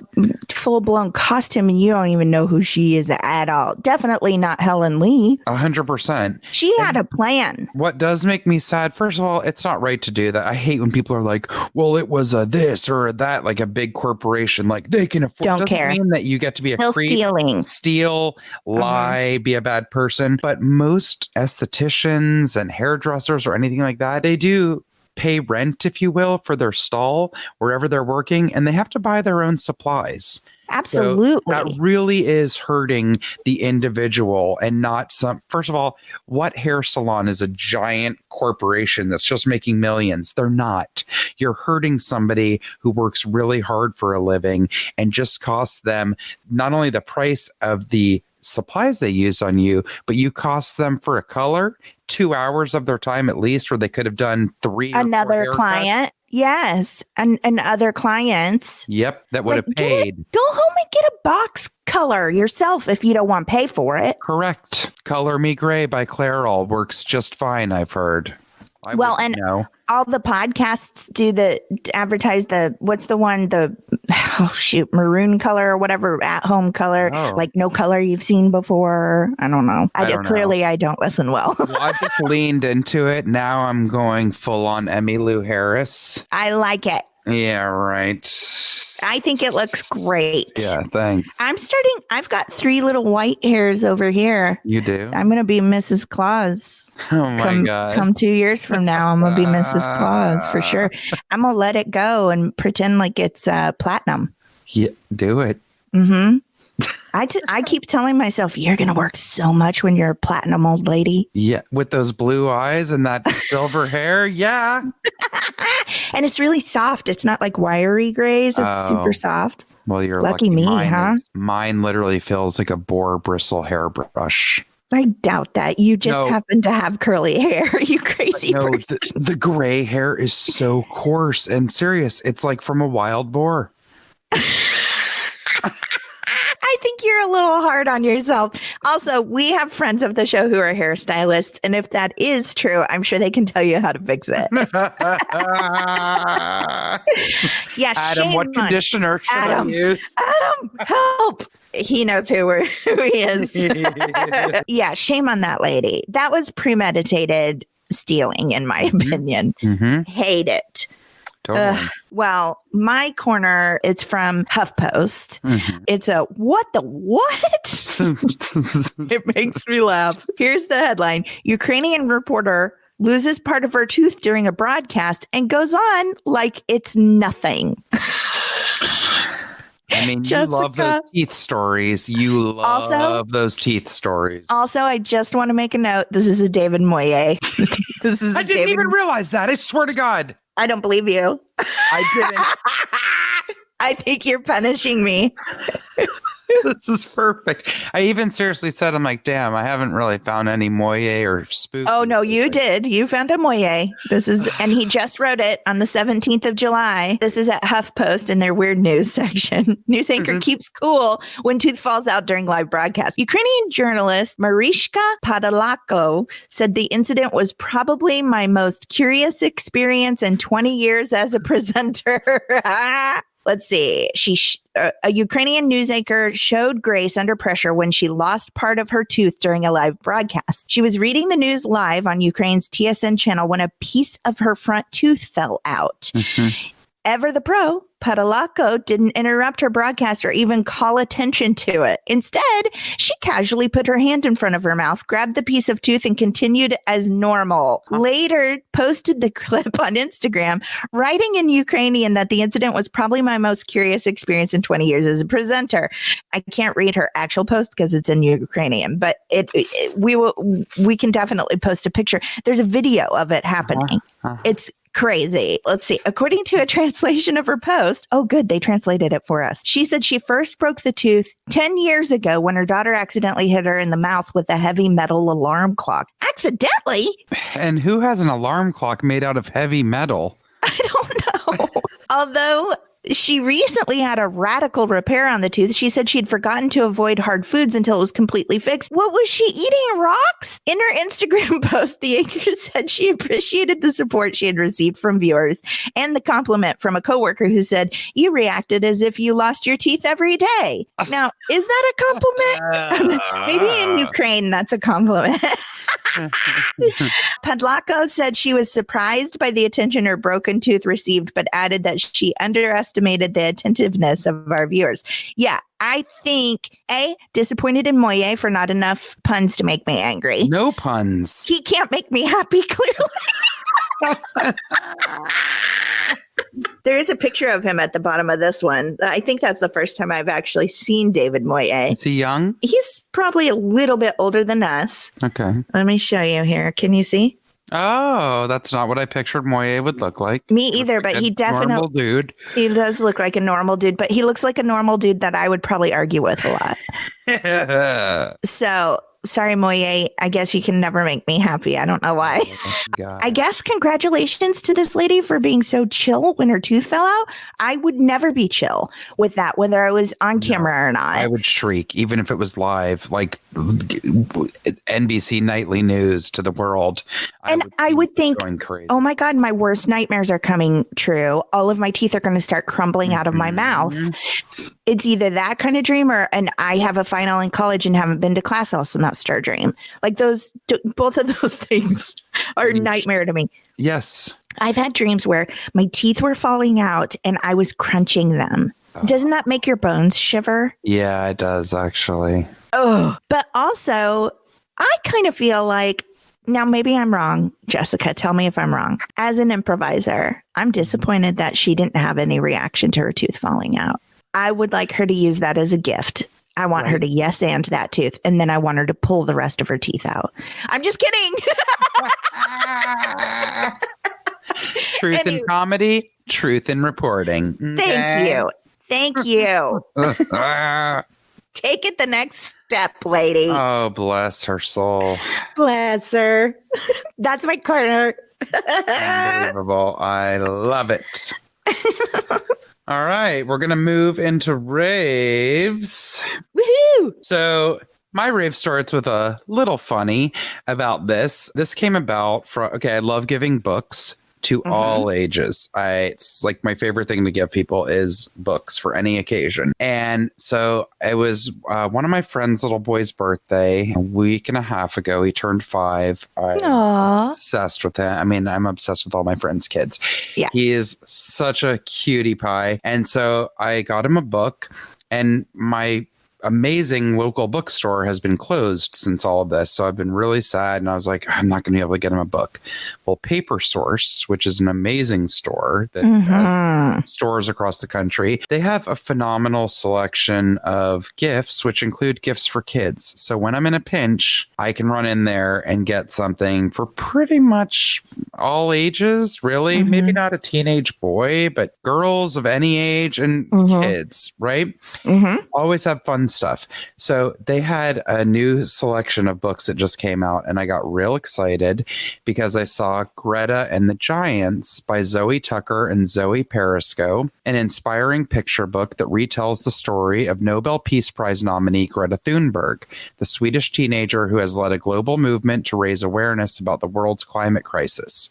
full-blown costume and you don't even know who she is at all. Definitely not Helen Lee. 100%. She had a plan. What does make me sad, first of all, it's not right to do that. I hate when people are like, well, it was a this or that, like a big corporation, like they can afford. Don't care. Mean that you get to be Still a creep, stealing. steal, lie, be a bad person. But most estheticians and hairdressers or anything like that, they do pay rent, if you will, for their stall wherever they're working, and they have to buy their own supplies. Absolutely. So that really is hurting the individual and not some. First of all, what hair salon is a giant corporation that's just making millions? They're not. You're hurting somebody who works really hard for a living and just costs them not only the price of the supplies they use on you, but you cost them for a color 2 hours of their time at least, where they could have done 3 another client. Yes. And other clients. Yep. That would have paid. Go home and get a box color yourself if you don't want to pay for it. Correct. Color Me Gray by Clairol works just fine, I've heard. All the podcasts advertise what's the one, maroon color or whatever, at home color, like no color you've seen before. I don't know. I don't listen well. Well, I just leaned into it. Now I'm going full on Emmylou Harris. I like it. Yeah, right. I think it looks great. Yeah, thanks. I've got 3 little white hairs over here. You do? I'm going to be Mrs. Claus. Oh my God. Come 2 years from now, I'm going to be Mrs. Claus for sure. I'm going to let it go and pretend like it's platinum. Yeah, do it. Mm-hmm. I keep telling myself, you're going to work so much when you're a platinum old lady. Yeah, with those blue eyes and that silver hair. Yeah. And it's really soft. It's not like wiry grays. It's super soft. Well, you're lucky me, huh? Mine literally feels like a boar bristle hairbrush. I doubt that. You just happen to have curly hair, you crazy person. The gray hair is so coarse and serious. It's like from a wild boar. I think you're a little hard on yourself. Also, we have friends of the show who are hairstylists, and if that is true, I'm sure they can tell you how to fix it. Yeah, Adam, what conditioner should I use? Adam, help! He knows who he is. Yeah, shame on that lady. That was premeditated stealing, in my opinion. Mm-hmm. Hate it. Totally. Well, my corner, it's from HuffPost. Mm-hmm. It's a what the what? It makes me laugh. Here's the headline. Ukrainian reporter loses part of her tooth during a broadcast and goes on like it's nothing. I mean, Jessica, you love those teeth stories. You love those teeth stories. Also, I just want to make a note. This is a David Moyer. I didn't even realize that. I swear to God. I don't believe you. I didn't. I think you're punishing me. This is perfect. I even seriously said, I'm like, damn, I haven't really found any Moyer or Spook. Oh, no, you did. You found a Moyer. And he just wrote it on the 17th of July. This is at HuffPost in their weird news section. News anchor keeps cool when tooth falls out during live broadcast. Ukrainian journalist Marishka Podolako said the incident was probably my most curious experience in 20 years as a presenter. Let's see. A Ukrainian news anchor showed grace under pressure when she lost part of her tooth during a live broadcast. She was reading the news live on Ukraine's TSN channel when a piece of her front tooth fell out. Mm-hmm. Ever the pro, Padalaco didn't interrupt her broadcast or even call attention to it. Instead, she casually put her hand in front of her mouth, grabbed the piece of tooth, and continued as normal. Later, posted the clip on Instagram, writing in Ukrainian that the incident was probably my most curious experience in 20 years as a presenter. I can't read her actual post because it's in Ukrainian, but we can definitely post a picture. There's a video of it happening. It's crazy. Let's see. According to a translation of her post, oh, good, they translated it for us. She said she first broke the tooth 10 years ago when her daughter accidentally hit her in the mouth with a heavy metal alarm clock. Accidentally? And who has an alarm clock made out of heavy metal? I don't know. Although she recently had a radical repair on the tooth. She said she'd forgotten to avoid hard foods until it was completely fixed. What was she eating? Rocks? In her Instagram post, the anchor said she appreciated the support she had received from viewers and the compliment from a coworker who said, "You reacted as if you lost your teeth every day." Now, is that a compliment? Maybe in Ukraine, that's a compliment. Padlako said she was surprised by the attention her broken tooth received, but added that she underestimated the attentiveness of our viewers. Yeah, I think, disappointed in Moye for not enough puns to make me angry. No puns. He can't make me happy, clearly. There is a picture of him at the bottom of this one. I think that's the first time I've actually seen David Moye. Is he young? He's probably a little bit older than us. Okay. Let me show you here. Can you see? Oh, that's not what I pictured Moye would look like. Me either, but he definitely normal dude. He does look like a normal dude, but he looks like a normal dude that I would probably argue with a lot. So, sorry, Moye. I guess you can never make me happy. I don't know why. I guess congratulations to this lady for being so chill when her tooth fell out. I would never be chill with that, whether I was on camera or not. I would shriek, even if it was live, like NBC nightly news to the world. And I would think, going crazy. Oh my God, my worst nightmares are coming true. All of my teeth are going to start crumbling out of my mouth. It's either that kind of dream and I have a final in college and haven't been to class all semester dream. Like both of those things are a nightmare to me. Yes. I've had dreams where my teeth were falling out and I was crunching them. Oh. Doesn't that make your bones shiver? Yeah, it does actually. Oh, but also I kind of feel like, now, maybe I'm wrong. Jessica, tell me if I'm wrong. As an improviser, I'm disappointed that she didn't have any reaction to her tooth falling out. I would like her to use that as a gift. I want her to yes and that tooth, and then I want her to pull the rest of her teeth out. I'm just kidding. Truth in comedy, truth in reporting. Okay. Thank you. Take it the next step, lady. Oh, bless her soul. Bless her. That's my corner. Unbelievable. I love it. All right. We're going to move into raves. Woohoo! So my rave starts with a little funny about this. This came about from, I love giving books to all ages. It's like my favorite thing to give people is books for any occasion. And so it was one of my friend's little boy's birthday a week and a half ago. He turned 5. I'm obsessed with him. I mean, I'm obsessed with all my friends' kids. Yeah. He is such a cutie pie. And so I got him a book, and my amazing local bookstore has been closed since all of this. So I've been really sad, and I was like, I'm not going to be able to get him a book. Well, Paper Source, which is an amazing store that has stores across the country, they have a phenomenal selection of gifts, which include gifts for kids. So when I'm in a pinch, I can run in there and get something for pretty much all ages, really. Maybe not a teenage boy, but girls of any age and kids, right? Always have fun stuff. So they had a new selection of books that just came out, and I got real excited because I saw Greta and the Giants by Zoe Tucker and Zoe Perisco, an inspiring picture book that retells the story of Nobel Peace Prize nominee Greta Thunberg, the Swedish teenager who has led a global movement to raise awareness about the world's climate crisis,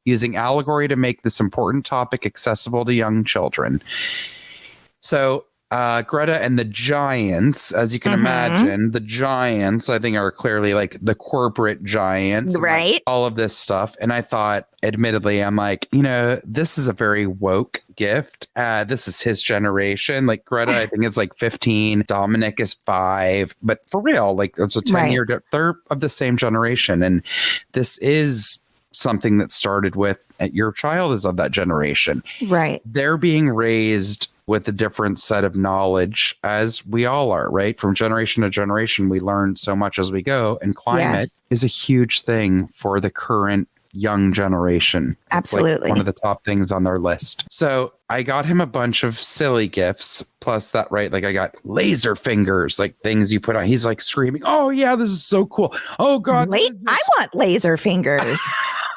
using allegory to make this important topic accessible to young children. So Greta and the giants, as you can imagine, the giants, I think, are clearly like the corporate giants, right? Like all of this stuff. And I thought, admittedly, I'm like, this is a very woke gift. This is his generation. Like Greta, I think, is like 15. Dominic is 5. But for real, like there's a 10-year, they're of the same generation. And this is something that started with your child is of that generation. Right. They're being raised with a different set of knowledge, as we all are, right? From generation to generation, we learn so much as we go. And climate is a huge thing for the current young generation. Absolutely. It's like one of the top things on their list. So I got him a bunch of silly gifts. Plus that, right? Like I got laser fingers, like things you put on. He's like screaming, "Oh yeah, this is so cool. Oh God. I want laser fingers."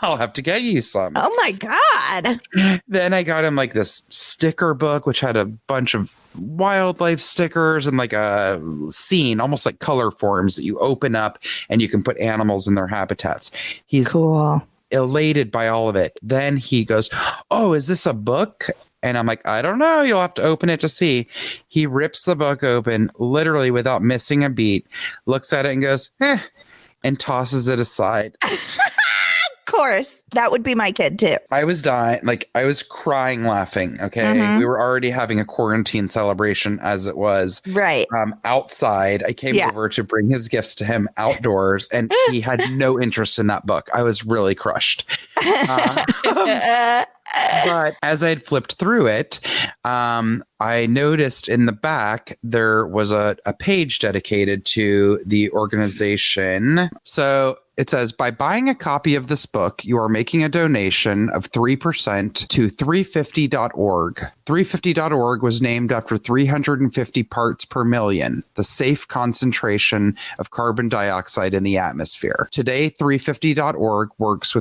I'll have to get you some. Oh my God. Then I got him like this sticker book, which had a bunch of wildlife stickers and like a scene, almost like color forms that you open up and you can put animals in their habitats. He's cool, elated by all of it. Then he goes, "Oh, is this a book?" And I'm like, "I don't know. You'll have to open it to see." He rips the book open, literally without missing a beat, looks at it and goes, and tosses it aside. Course, that would be my kid too. I was dying, like I was crying laughing. Okay, we were already having a quarantine celebration as it was. Right. Outside, I came over to bring his gifts to him outdoors, and he had no interest in that book. I was really crushed. But as I had flipped through it, I noticed in the back there was a page dedicated to the organization. So it says, by buying a copy of this book, you are making a donation of 3% to 350.org. 350.org was named after 350 parts per million, the safe concentration of carbon dioxide in the atmosphere. Today, 350.org works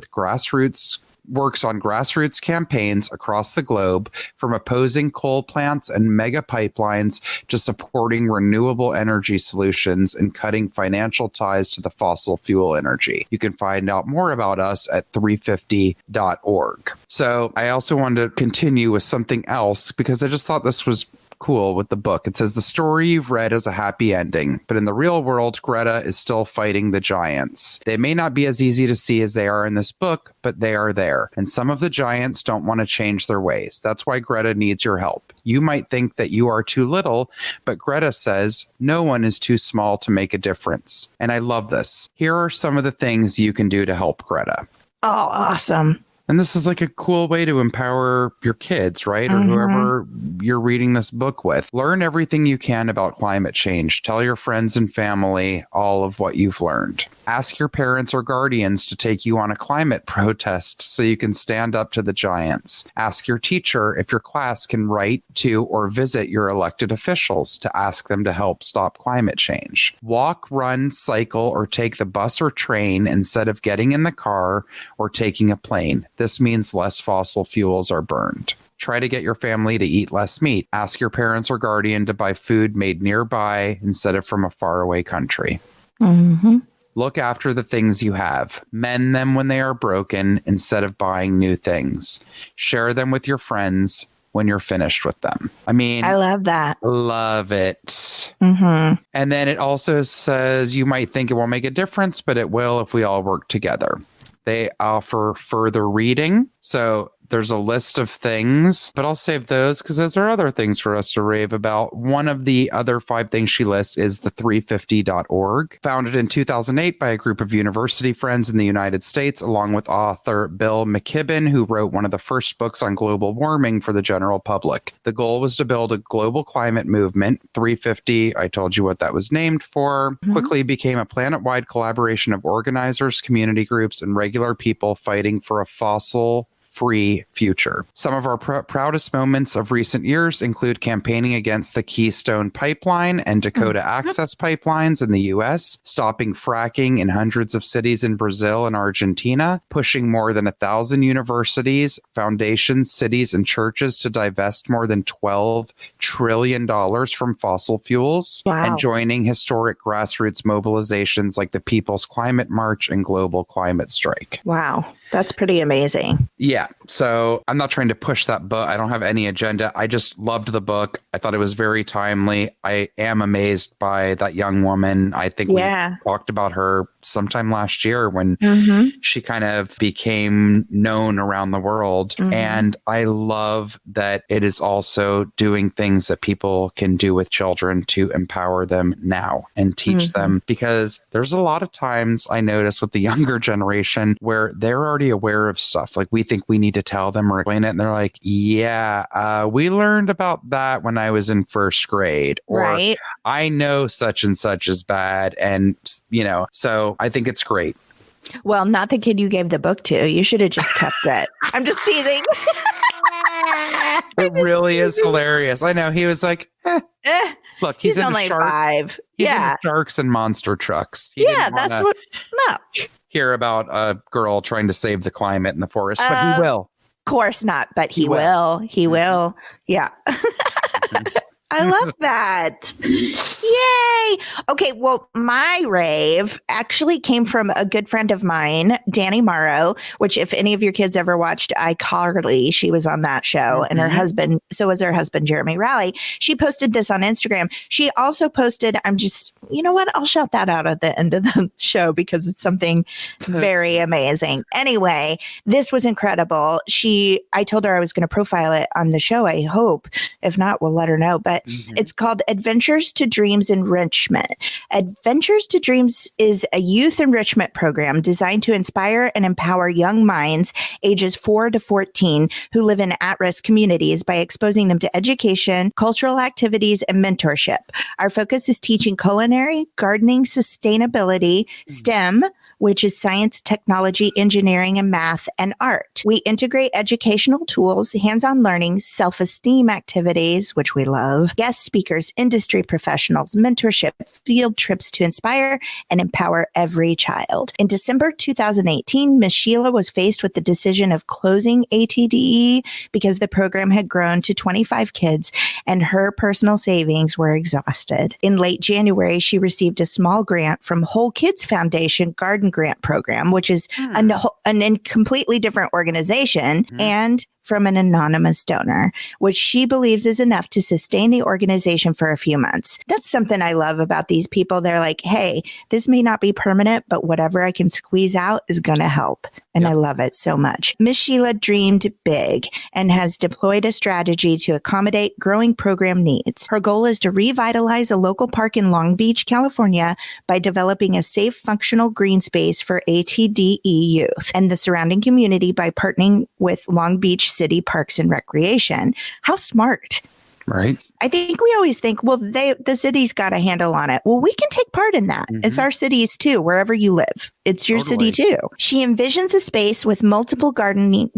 on grassroots campaigns across the globe, from opposing coal plants and mega pipelines to supporting renewable energy solutions and cutting financial ties to the fossil fuel energy. You can find out more about us at 350.org. So I also wanted to continue with something else because I just thought this was cool with the book. It says the story you've read has a happy ending, but in the real world, Greta is still fighting the giants. They may not be as easy to see as they are in this book, but they are there. And some of the giants don't want to change their ways. That's why Greta needs your help. You might think that you are too little, but Greta says no one is too small to make a difference. And I love this. Here are some of the things you can do to help Greta. Oh, awesome. And this is like a cool way to empower your kids, right? Or whoever you're reading this book with. Learn everything you can about climate change. Tell your friends and family all of what you've learned. Ask your parents or guardians to take you on a climate protest so you can stand up to the giants. Ask your teacher if your class can write to or visit your elected officials to ask them to help stop climate change. Walk, run, cycle, or take the bus or train instead of getting in the car or taking a plane. This means less fossil fuels are burned. Try to get your family to eat less meat. Ask your parents or guardian to buy food made nearby instead of from a faraway country. Look after the things you have. Mend them when they are broken instead of buying new things. Share them with your friends when you're finished with them. I mean, I love that. Love it. And then it also says you might think it won't make a difference, but it will if we all work together. They offer further reading. So there's a list of things, but I'll save those because those are other things for us to rave about. One of the other 5 things she lists is the 350.org, founded in 2008 by a group of university friends in the United States, along with author Bill McKibben, who wrote one of the first books on global warming for the general public. The goal was to build a global climate movement. 350, I told you what that was named for, quickly became a planet-wide collaboration of organizers, community groups, and regular people fighting for a fossil-free future. Some of our proudest moments of recent years include campaigning against the Keystone Pipeline and Dakota Access Pipelines in the U.S., stopping fracking in hundreds of cities in Brazil and Argentina, pushing more than 1,000 universities, foundations, cities, and churches to divest more than $12 trillion from fossil fuels, and joining historic grassroots mobilizations like the People's Climate March and Global Climate Strike. Wow. That's pretty amazing. Yeah. So I'm not trying to push that book. I don't have any agenda. I just loved the book. I thought it was very timely. I am amazed by that young woman. I think we talked about her sometime last year when she kind of became known around the world. And I love that it is also doing things that people can do with children to empower them now and teach them, because there's a lot of times I notice with the younger generation where they're already aware of stuff. Like we think we need to tell them or explain it. And they're like, yeah, we learned about that when I was in first grade. Or I know such and such is bad. And, you know, so I think it's great. Well, not the kid you gave the book to. You should have just kept it. I'm just teasing. It really is hilarious. I know. He was like, look, he's only 5. He's in sharks and monster trucks. That's what. No. Hear about a girl trying to save the climate in the forest, but he will. Of course not, but he will. He will. Yeah. I love that. Yay. Okay. Well, my rave actually came from a good friend of mine, Danny Morrow, which if any of your kids ever watched iCarly, she was on that show, and her husband, so was her husband, Jeremy Rowley. She posted this on Instagram. She also posted, you know what? I'll shout that out at the end of the show because it's something very amazing. Anyway, this was incredible. I told her I was going to profile it on the show. I hope. If not, we'll let her know. But it's called Adventures to Dreams Enrichment. Adventures to Dreams is a youth enrichment program designed to inspire and empower young minds ages 4 to 14 who live in at-risk communities by exposing them to education, cultural activities, and mentorship. Our focus is teaching culinary, gardening, sustainability, STEM, which is science, technology, engineering, and math, and art. We integrate educational tools, hands-on learning, self-esteem activities, which we love, guest speakers, industry professionals, mentorship, field trips to inspire and empower every child. In December 2018, Ms. Sheila was faced with the decision of closing ATDE because the program had grown to 25 kids and her personal savings were exhausted. In late January, she received a small grant from Whole Kids Foundation Garden Grant Program, which is a completely different organization, and from an anonymous donor, which she believes is enough to sustain the organization for a few months. That's something I love about these people. They're like, hey, this may not be permanent, but whatever I can squeeze out is going to help. And I love it so much. Miss Sheila dreamed big and has deployed a strategy to accommodate growing program needs. Her goal is to revitalize a local park in Long Beach, California, by developing a safe, functional green space for ATDE youth and the surrounding community by partnering with Long Beach City Parks and Recreation. How smart. Right. I think we always think, well, the city's got a handle on it. Well, we can take part in that. It's our cities too, wherever you live. It's your city too. She envisions a space with multiple gardening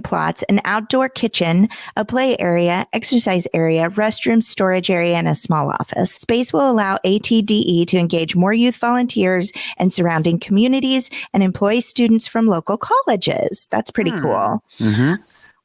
plots, an outdoor kitchen, a play area, exercise area, restroom, storage area, and a small office. Space will allow ATDE to engage more youth volunteers and surrounding communities and employ students from local colleges. That's pretty cool.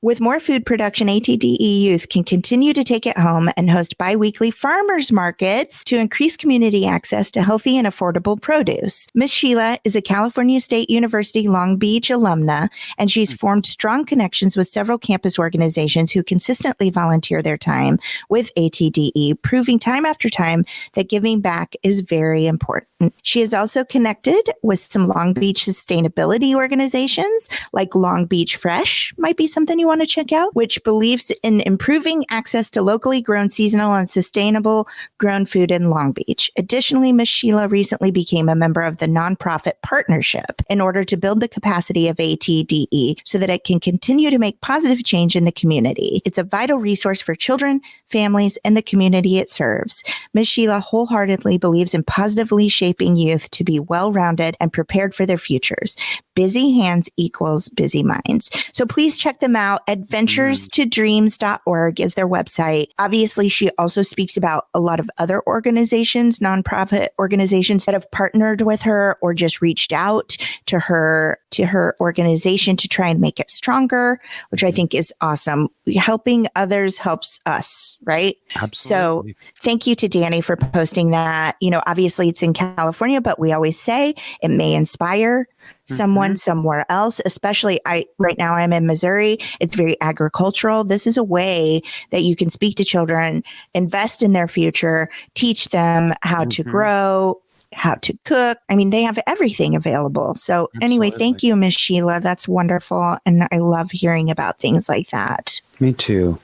With more food production, ATDE youth can continue to take it home and host bi-weekly farmers markets to increase community access to healthy and affordable produce. Miss Sheila is a California State University Long Beach alumna, and she's formed strong connections with several campus organizations who consistently volunteer their time with ATDE, proving time after time that giving back is very important. She is also connected with some Long Beach sustainability organizations like Long Beach Fresh, might be something you want to check out, which believes in improving access to locally grown, seasonal, and sustainable grown food in Long Beach. Additionally, Ms. Sheila recently became a member of the nonprofit partnership in order to build the capacity of ATDE so that it can continue to make positive change in the community. It's a vital resource for children, families, and the community it serves. Ms. Sheila wholeheartedly believes in positively shaping youth to be well-rounded and prepared for their futures. Busy hands equals busy minds. So please check them out. AdventuresToDreams.org is their website. Obviously, she also speaks about a lot of other organizations, nonprofit organizations that have partnered with her or just reached out to her to her organization to try and make it stronger, which I think is awesome. Helping others helps us, right? Absolutely. So thank you to Danny for posting that. Obviously it's in California, but we always say it may inspire someone somewhere else, especially right now I'm in Missouri. It's very agricultural. This is a way that you can speak to children, invest in their future, teach them how to grow, how to cook. I mean, they have everything available. So anyway, thank you, Miss Sheila. That's wonderful. And I love hearing about things like that. Me too.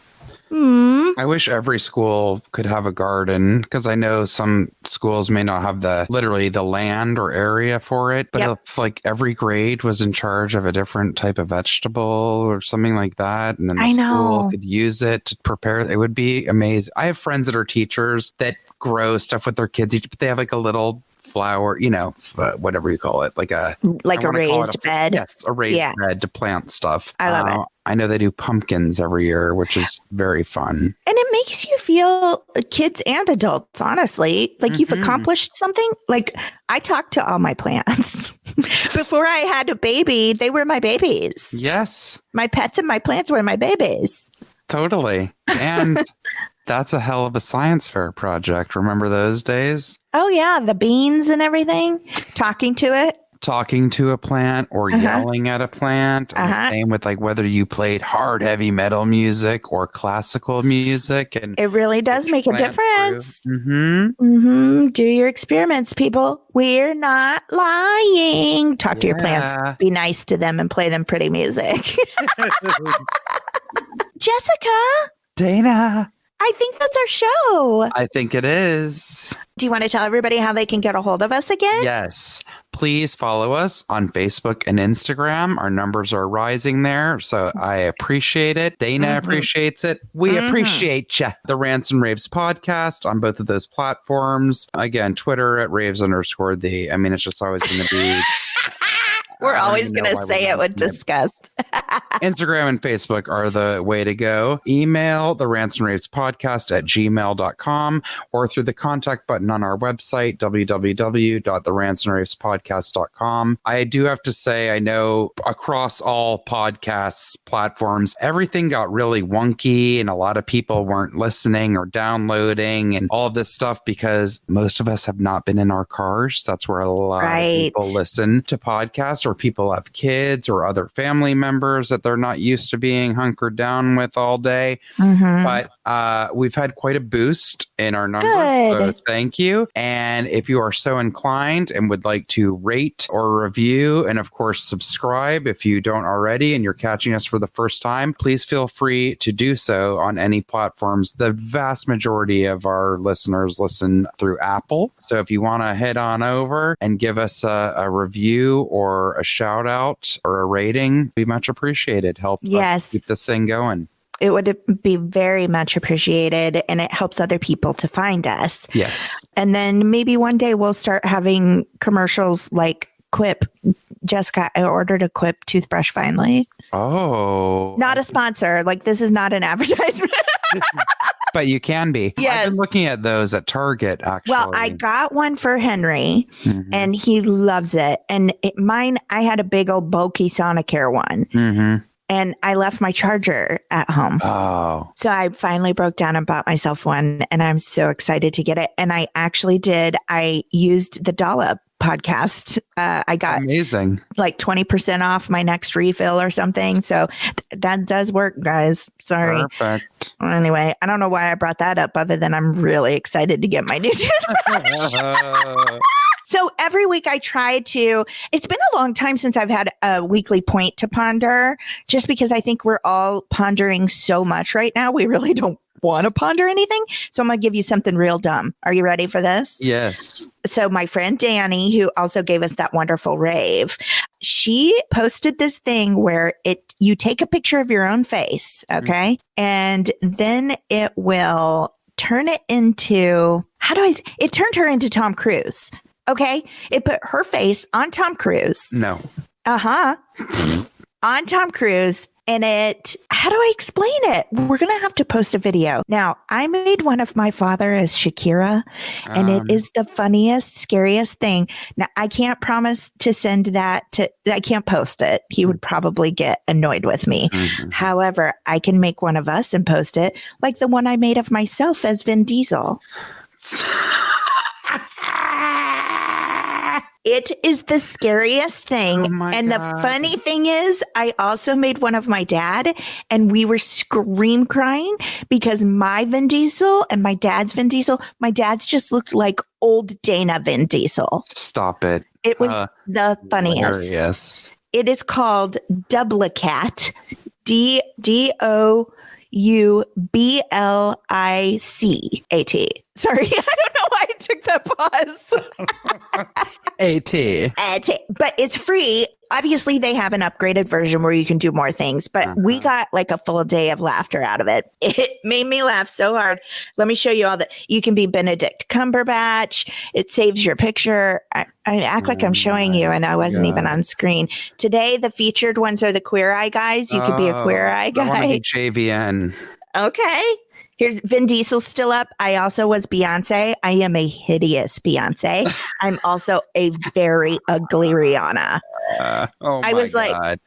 I wish every school could have a garden, because I know some schools may not have literally the land or area for it. But if like every grade was in charge of a different type of vegetable or something like that, and then the school could use it to prepare, it would be amazing. I have friends that are teachers that grow stuff with their kids, but they have like a little flower, whatever you call it, like a raised bed. Yes, a raised bed to plant stuff. I love it. I know they do pumpkins every year, which is very fun. And it makes you feel, kids and adults, honestly, like you've accomplished something. Like I talked to all my plants. Before I had a baby, they were my babies. Yes. My pets and my plants were my babies. Totally. And that's a hell of a science fair project. Remember those days? Oh, yeah. The beans and everything. Talking to a plant or yelling at a plant. And the same with like whether you played hard, heavy metal music or classical music. And it really does make a difference. Do your experiments, people. We're not lying. Talk to your plants. Be nice to them and play them pretty music. Jessica. Dana. I think that's our show. I think it is. Do you want to tell everybody how they can get a hold of us again? Yes. Please follow us on Facebook and Instagram. Our numbers are rising there, so I appreciate it. Dana appreciates it. We appreciate you. The Rants and Raves podcast on both of those platforms. Again, Twitter at Raves_the. I mean, it's just always going to be... We're always going to say it with disgust. Instagram and Facebook are the way to go. Email the Rants and Raves podcast at gmail.com or through the contact button on our website, www.therantsandravespodcast.com. I do have to say, I know across all podcasts platforms, everything got really wonky and a lot of people weren't listening or downloading and all of this stuff because most of us have not been in our cars. That's where a lot of people listen to podcasts, or people have kids or other family members that they're not used to being hunkered down with all day. But we've had quite a boost in our numbers. So thank you. And if you are so inclined and would like to rate or review, and of course, subscribe if you don't already and you're catching us for the first time, please feel free to do so on any platforms. The vast majority of our listeners listen through Apple. So if you want to head on over and give us a review or a shout out or a rating, be much appreciated. Help us keep this thing going. It would be very much appreciated, and it helps other people to find us. Yes. And then maybe one day we'll start having commercials like Quip. Jessica, I ordered a Quip toothbrush finally. Oh. Not a sponsor. Like, this is not an advertisement. But you can be. Yes. I've been looking at those at Target, actually. Well, I got one for Henry, and he loves it. And mine, I had a big old bulky Sonicare one. And I left my charger at home. Oh. So I finally broke down and bought myself one, and I'm so excited to get it. And I actually did. I used the Dollop podcast. I got amazing, like 20% off my next refill or something. So that does work, guys. Sorry. Perfect. Anyway, I don't know why I brought that up other than I'm really excited to get my new toothbrush. So every week I try to, it's been a long time since I've had a weekly point to ponder, just because I think we're all pondering so much right now. We really don't want to ponder anything. So I'm going to give you something real dumb. Are you ready for this? Yes. So my friend Danny, who also gave us that wonderful rave, she posted this thing where you take a picture of your own face, okay? And then it will turn it into, it turned her into Tom Cruise. Okay. It put her face on Tom Cruise. No. On Tom Cruise. And how do I explain it? We're going to have to post a video. Now, I made one of my father as Shakira, and it is the funniest, scariest thing. Now, I can't promise to send that I can't post it. He would probably get annoyed with me. Mhm. However, I can make one of us and post it, like the one I made of myself as Vin Diesel. It is the scariest thing. Oh my and God. The funny thing is, I also made one of my dad, and we were scream crying because my Vin Diesel and my dad's Vin Diesel, my dad's just looked like old Dana Vin Diesel. Stop it. It was the funniest. Hilarious. It is called Dublicat. Doublicat. Sorry, I don't know why I took that pause. AT. But it's free. Obviously, they have an upgraded version where you can do more things, but we got like a full day of laughter out of it. It made me laugh so hard. Let me show you all that. You can be Benedict Cumberbatch. It saves your picture. I act like I'm showing you, and I wasn't even on screen. Today, the featured ones are the Queer Eye guys. You could be a Queer Eye guy. I want to be JVN. Okay. Here's Vin Diesel still up. I also was Beyonce. I am a hideous Beyonce. I'm also a very ugly Rihanna. I was like, God.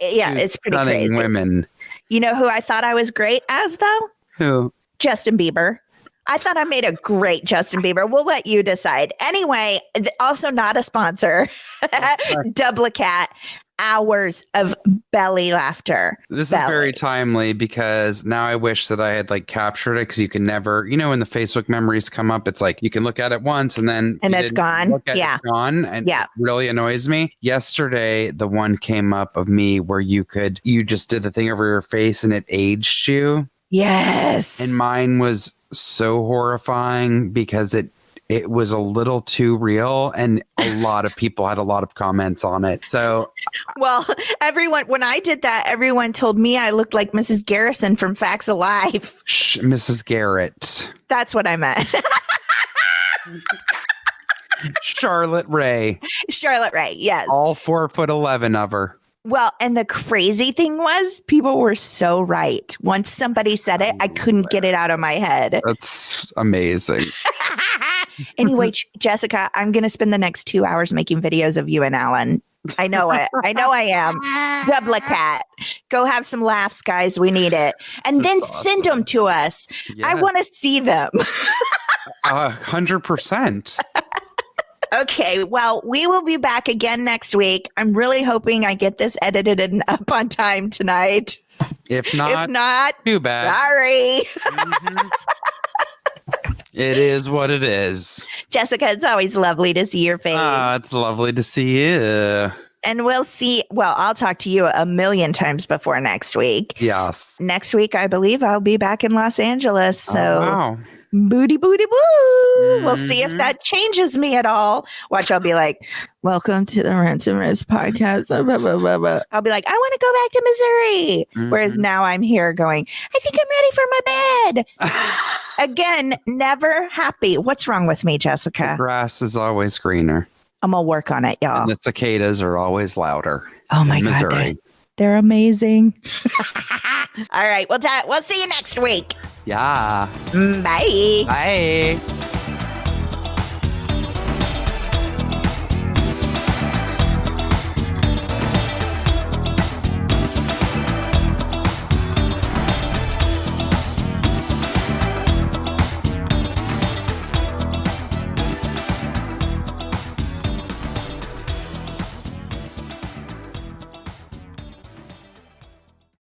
Yeah, it's pretty Stunning crazy. women. You know who I thought I was great as, though? Who? Justin Bieber. I thought I made a great Justin Bieber. We'll let you decide. Anyway, also not a sponsor. Dublicat. Hours of belly laughter. This is very timely because now I wish that I had like captured it, because you can never, when the Facebook memories come up, it's like you can look at it once and then it's gone. It's gone, and it really annoys me. Yesterday, the one came up of me where you just did the thing over your face and it aged you. Yes. And mine was so horrifying because it was a little too real, and a lot of people had a lot of comments on it. So, well, when I did that, everyone told me I looked like Mrs. Garrison from Facts Alive. Mrs. Garrett. That's what I meant. Charlotte Ray. Charlotte Ray, yes. All 4'11" of her. Well, and the crazy thing was, people were so right. Once somebody said it, I couldn't get it out of my head. That's amazing. Anyway, Jessica, I'm going to spend the next 2 hours making videos of you and Alan. I know it. I know I am. Dublicat. Go have some laughs, guys. We need it. And then send them to us. Yes. I want to see them. 100%. Okay, well, we will be back again next week. I'm really hoping I get this edited and up on time tonight. If not, too bad. Sorry. Mm-hmm. It is what it is. Jessica, it's always lovely to see your face. It's lovely to see you. And I'll talk to you a million times before next week. Yes. Next week, I believe I'll be back in Los Angeles. So, wow. Booty, booty, boo. Mm-hmm. We'll see if that changes me at all. Watch, I'll be like, welcome to the Rent and Rest podcast. Blah, blah, blah, blah. I'll be like, I want to go back to Missouri. Mm-hmm. Whereas now I'm here going, I think I'm ready for my bed. Again, never happy. What's wrong with me, Jessica? The grass is always greener. I'm going to work on it, y'all. And the cicadas are always louder. Oh, my God. They're amazing. All right. We'll see you next week. Yeah. Bye. Bye.